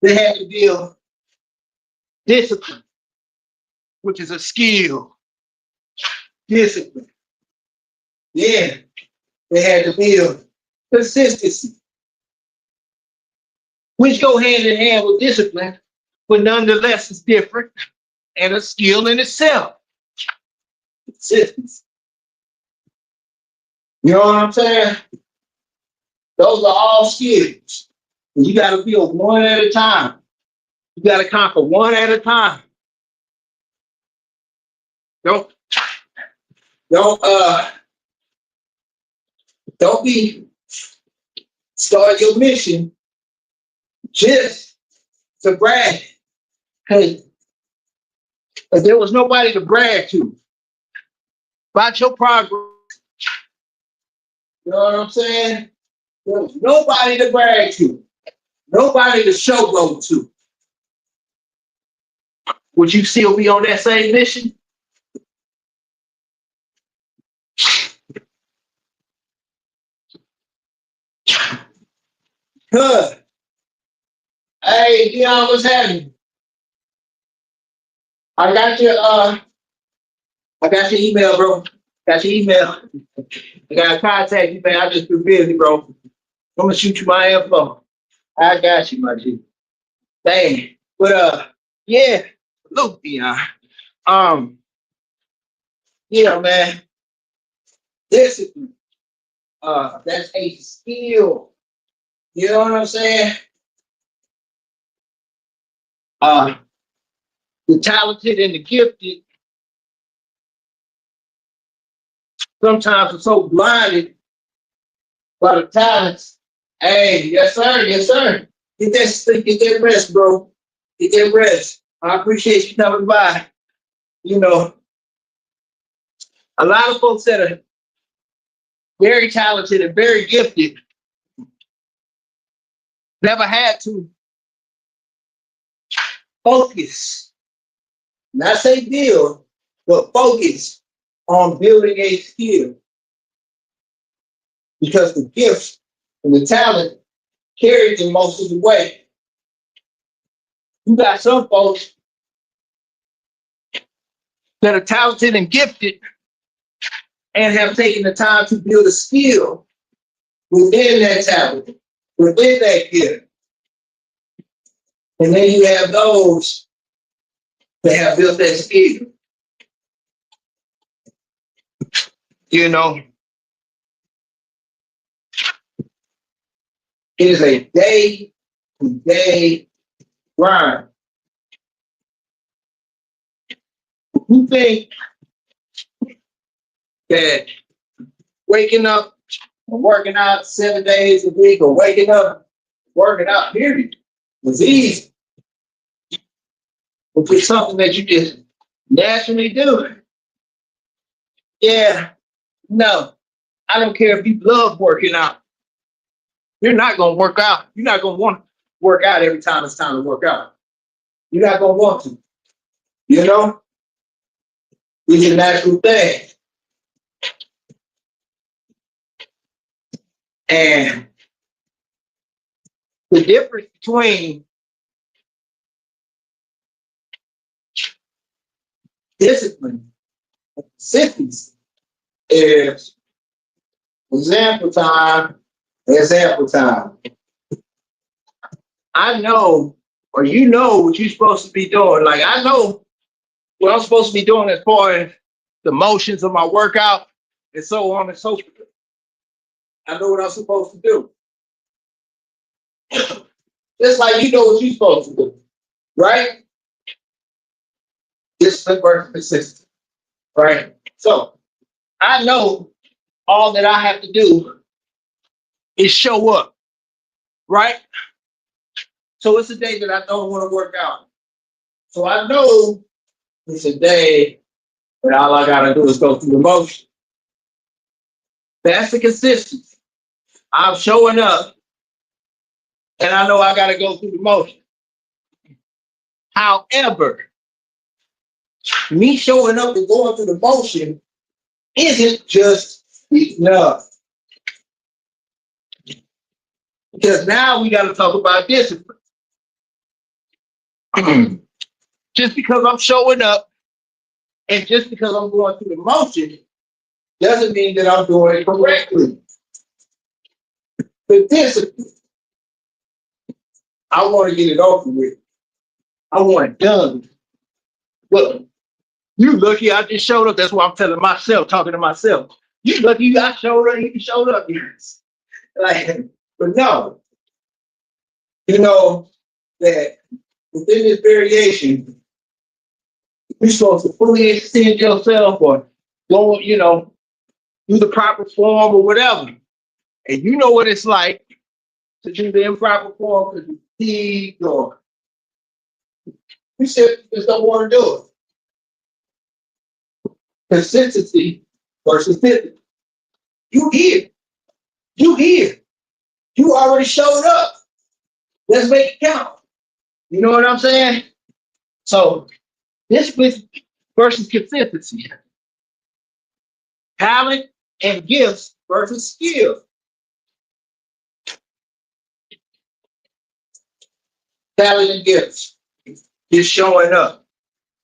They had to build discipline, which is a skill. Discipline. Yeah, they had to build consistency, which go hand in hand with discipline, but nonetheless is different and a skill in itself. Consistency. You know what I'm saying? Those are all skills. You got to build one at a time. You got to conquer one at a time. Don't don't don't be start your mission just to brag. Because there was nobody to brag to about your progress. You know what I'm saying? There was nobody to brag to, nobody to showboat to. Would you still be on that same mission? Good. Hey, Dion, what's happening? I got your I got your email, bro. Got your email. I got to contact you, man. I just been busy, bro. I'm gonna shoot you my info. I got you, my G. Dang. But yeah, look, Dion. Um, yeah, man. Discipline. That's a skill. You know what I'm saying? Uh, the talented and the gifted sometimes are so blinded by the talents. Hey, yes, sir, yes, sir. Get that rest, bro. Get that rest. I appreciate you coming by. You know, a lot of folks that are very talented and very gifted never had to focus, not say build, but focus on building a skill because the gift and the talent carries them most of the way. You got some folks that are talented and gifted and have taken the time to build a skill within that talent, within that gift. And then you have those that have built that skill. You know, it is a day to day grind. You think that waking up and working out 7 days a week or waking up, working out, period, was easy. Which is something that you just naturally do. Yeah, no, I don't care if you love working out. You're not going to work out. You're not going to want to work out every time it's time to work out. You're not going to want to. You know, it's a natural thing. And the difference between discipline and consistency is example time. Example time. I know, or you know, what you're supposed to be doing. Like I know what I'm supposed to be doing as far as the motions of my workout and so on and so forth. I know what I'm supposed to do. Just like you know what you're supposed to do, right? Discipline versus persistence, right? So I know all that I have to do is show up, right? So it's a day that I don't want to work out. So I know it's a day that all I gotta do is go through the motion. That's the consistency. I'm showing up and I know I gotta go through the motion. However, me showing up and going through the motion isn't just enough. Because now we gotta talk about discipline. Just because I'm showing up and just because I'm going through the motion doesn't mean that I'm doing it correctly. The discipline, I want to get it over with. I want it done. Look, you lucky I just showed up. That's what I'm telling myself, talking to myself. You lucky I showed up, you showed up. Like, but no, you know that within this variation, you're supposed to fully extend yourself or go, you know, do the proper form or whatever. And you know what it's like to do the improper form because you fatigued or you just don't want to do it. Consistency versus discipline. You here. You here. You already showed up. Let's make it count. You know what I'm saying? So discipline versus consistency. Talent and gifts versus skill. talent and gifts. Just showing up.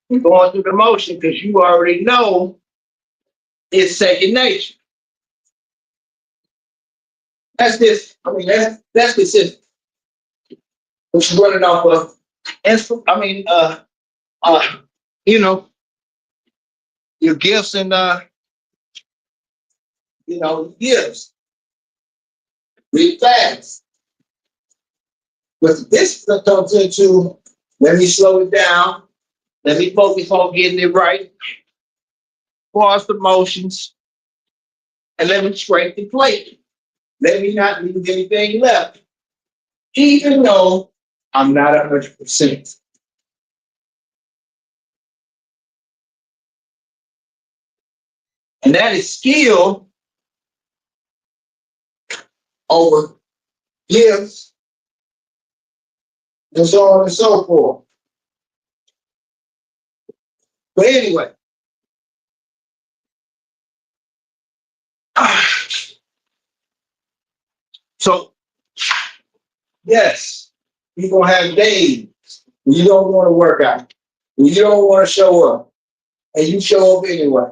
You're going through the motion because you already know it's second nature. That's this. I mean, that's consistent. Which is running off of, uh, you know, your gifts and gifts. Read fast. But the discipline comes into, let me slow it down. Let me focus on getting it right. Pause the motions. And let me straighten the plate. Let me not leave anything left. Even though I'm not 100%. And that is skill over gifts and so on and so forth. But anyway, so yes, you're gonna have days when you don't want to work out, when you don't want to show up, and you show up anyway.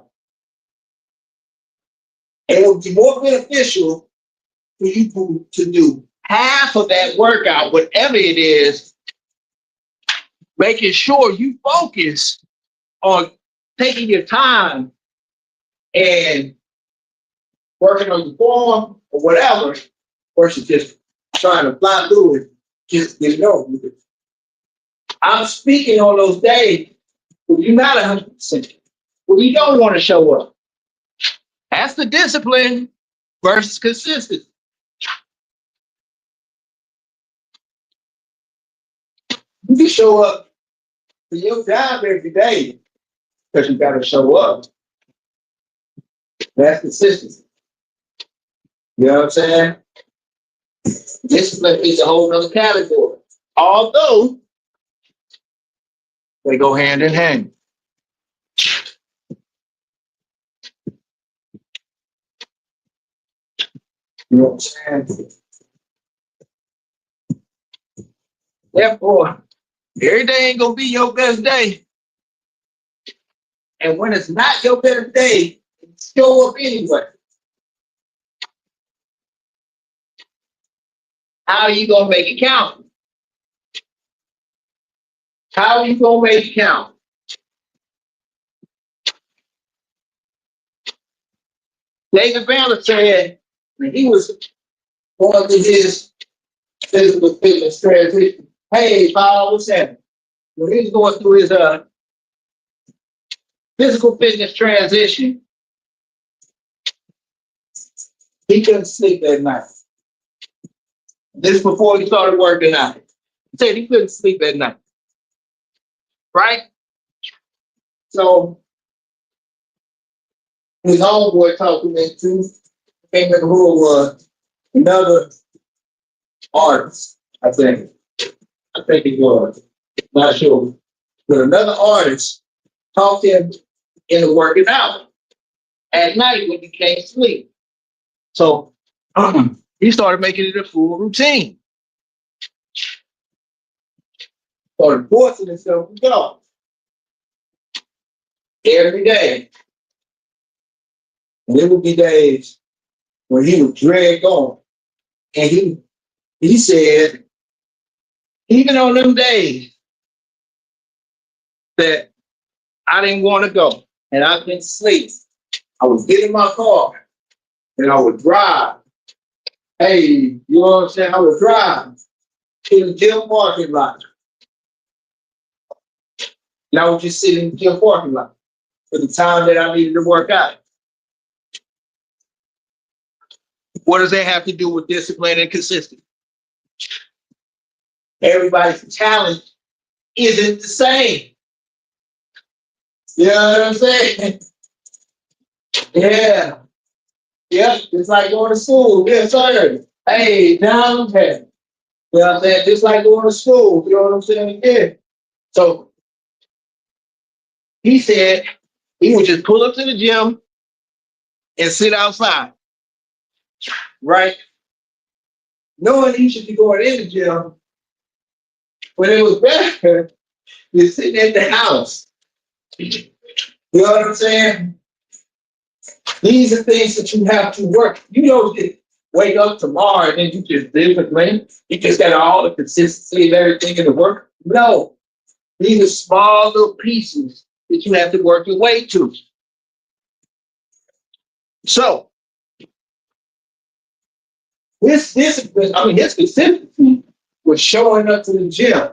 And it'll be more beneficial for you to do half of that workout, whatever it is, making sure you focus on taking your time and working on your form or whatever, versus just trying to fly through it, just get it over with. I'm speaking on those days when you're not 100%, when you don't want to show up. That's the discipline versus consistency. You can show up for your job every day because you got to show up. That's consistency. You know what I'm saying? Discipline is a whole other category. Although they go hand in hand. You know what I'm saying? Therefore, every day ain't gonna be your best day. And when it's not your best day, show up anyway. How are you gonna make it count? How are you gonna make it count? David Bandler said when he was going through his physical fitness transition, hey, Paul, what's that? When he was going through his physical fitness transition, he couldn't sleep at night. This is before he started working out. He said he couldn't sleep at night. Right? So his homeboy talked him into, came in who was another artist, I think. I think it was. Not sure. But another artist talked him into working out at night when he can't sleep. So he started making it a full routine. Started forcing himself to go every day. And there would be days when he would drag on. And he said, even on them days that I didn't want to go and I couldn't sleep, I would get in my car and I would drive. Hey, you know what I'm saying? I would drive to the gym parking lot. And I would just sit in the gym parking lot for the time that I needed to work out. What does that have to do with discipline and consistency? Everybody's talent isn't the same. You know what I'm saying? Yeah. Yep. It's like going to school. Yes, sir. Hey, down there. You know what I'm saying? Just like going to school. You know what I'm saying? Yeah. So he said he would just pull up to the gym and sit outside. Right? Knowing he should be going in the gym But it was better than sitting at the house. You know what I'm saying? These are things that you have to work. You don't just wake up tomorrow and then you just live with me. You just got all the consistency and everything in the work. No, these are small little pieces that you have to work your way to. So his discipline, I mean his consistency was showing up to the gym.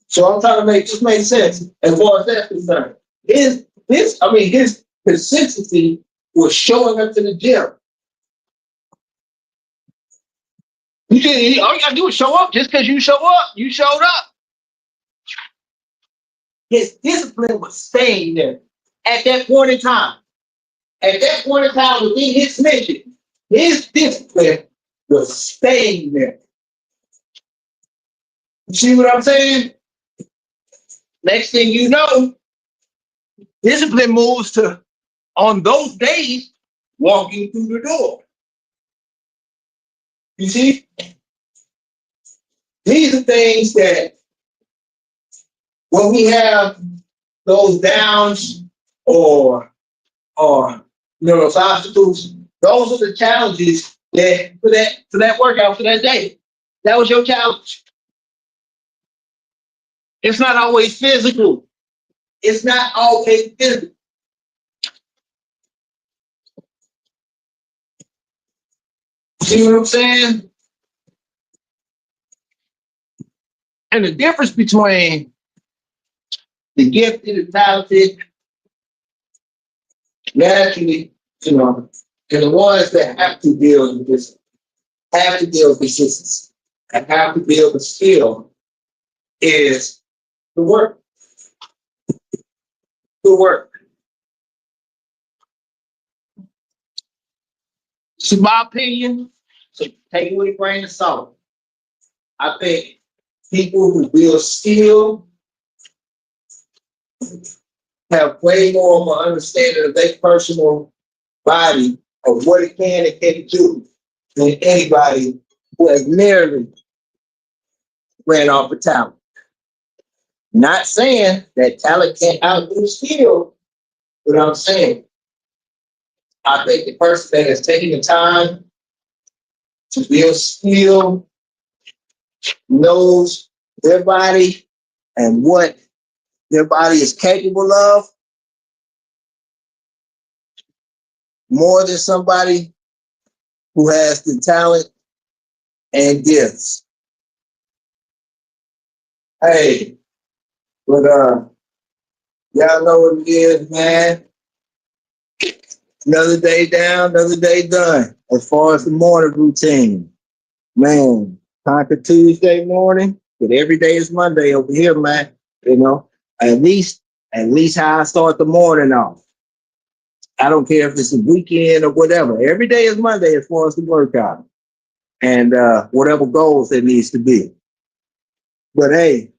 So I'm trying to make this make sense as far as that's concerned. His consistency was showing up to the gym. All you gotta do is show up. Just because you show up, you showed up. His discipline was staying there at that point in time. At that point in time within his mission, his discipline was staying there. You see what I'm saying? Next thing you know, discipline moves to, on those days, walking through the door. You see? These are things that when we have those downs or those obstacles, those are the challenges that for that workout for that day. That was your challenge. It's not always physical. It's not always physical. See what I'm saying? And the difference between the gifted and talented, naturally, and the ones that have to deal with this, have to deal with consistency, and have to deal with skill is the work. The work. It's my opinion, so take it with a grain of salt. I think people who build skill have way more of an understanding of their personal body of what it can and can't do than anybody who has merely ran off of talent. Not saying that talent can't outdo skill, but I'm saying I think the person that has taken the time to build skill knows their body and what their body is capable of more than somebody who has the talent and gifts. Hey, but y'all know what it is, man. Another day down, another day done. As far as the morning routine, man, conquer Tuesday morning, but every day is Monday over here, man. At least how I start the morning off. I don't care if it's a weekend or whatever. Every day is Monday as far as the workout and whatever goals there needs to be. But hey,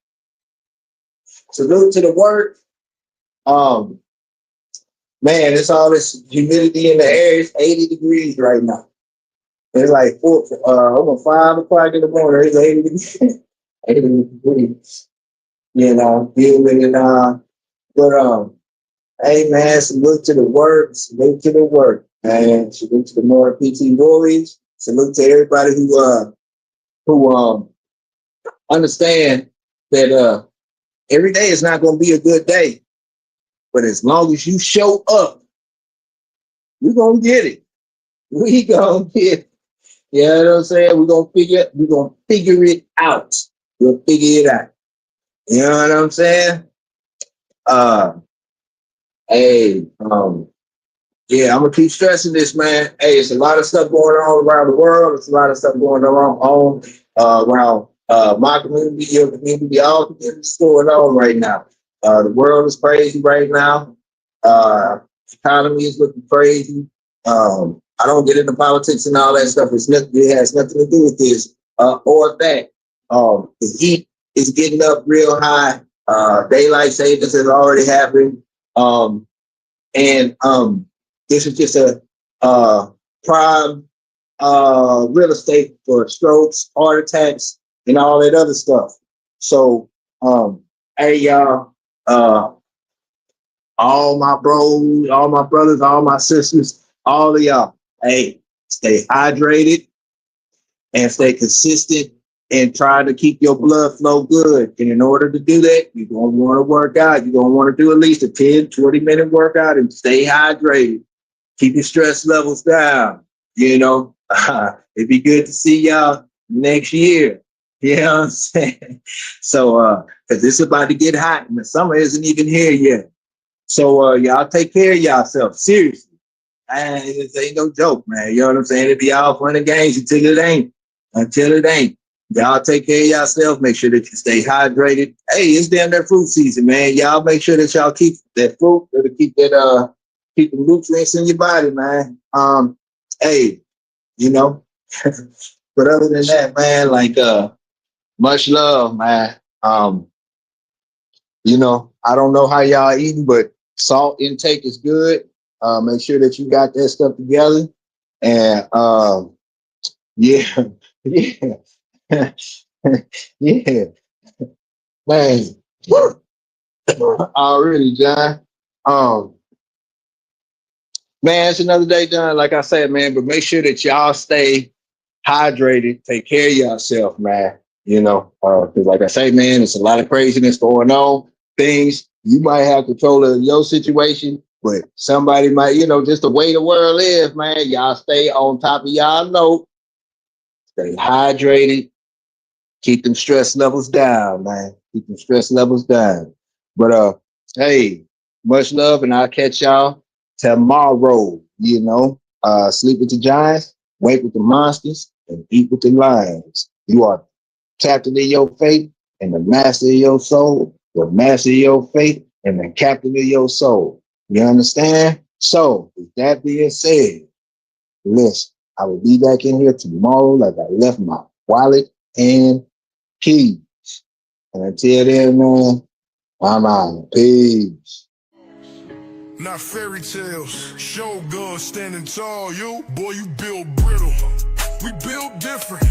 salute to the work. Man, it's all this humidity in the air. It's 80 degrees right now. It's like almost 5 o'clock in the morning. It's 80 degrees. 80 degrees. Feeling it. But hey man, salute to the work. Salute to the work, man. Salute to the more PT Warriors. Salute to everybody who understand that every day is not going to be a good day. But as long as you show up, we're going to get it. We going to get it. You know what I'm saying? We're going to figure it out. We'll figure it out. You know what I'm saying? Hey, yeah, I'm going to keep stressing this, man. Hey, it's a lot of stuff going on around the world. It's a lot of stuff going on around my community, your community, all communities going on right now. The world is crazy right now. Economy is looking crazy. I don't get into politics and all that stuff. It has nothing to do with this or that. The heat is getting up real high. Daylight savings has already happened. And this is just a prime real estate for strokes, heart attacks, and all that other stuff. So, hey y'all, all my bros, all my brothers, all my sisters, all of y'all, hey, stay hydrated and stay consistent and try to keep your blood flow good. And in order to do that, you're going to want to work out. You're going to want to do at least a 10, 20-minute workout and stay hydrated. Keep your stress levels down. You know, it'd be good to see y'all next year. You know what I'm saying? So, because it's about to get hot and the summer isn't even here yet. So, y'all take care of yourself. Seriously. Man, this ain't no joke, man. You know what I'm saying? It be all fun and games until it ain't. Until it ain't. Y'all take care of yourself. Make sure that you stay hydrated. Hey, it's damn near fruit season, man. Y'all make sure that y'all keep that fruit. It'll keep that keep the nutrients in your body, man. Hey, you know. But other than that, man, like much love, man. You know, I don't know how y'all eating, but salt intake is good. Make sure that you got that stuff together. And yeah, yeah, yeah, man. Already, John. Um, man, it's another day done. Like I said, man, but make sure that y'all stay hydrated, take care of yourself, man. You know, because like I say, man, it's a lot of craziness going on. Things you might have control of your situation, but somebody might, you know, just the way the world is, man. Y'all stay on top of y'all note, stay hydrated, keep them stress levels down, man. Keep them stress levels down. But hey, much love, and I'll catch y'all tomorrow. You know, sleep with the giants, wake with the monsters, and eat with the lions. You are captain of your faith and the master of your soul, the master of your faith and the captain of your soul. You understand? So, with that being said, listen, I will be back in here tomorrow like I left my wallet and keys. And until then, man, I'm out. Peace. Not fairy tales, Shogun standing tall. You, boy, you built brittle. We built different.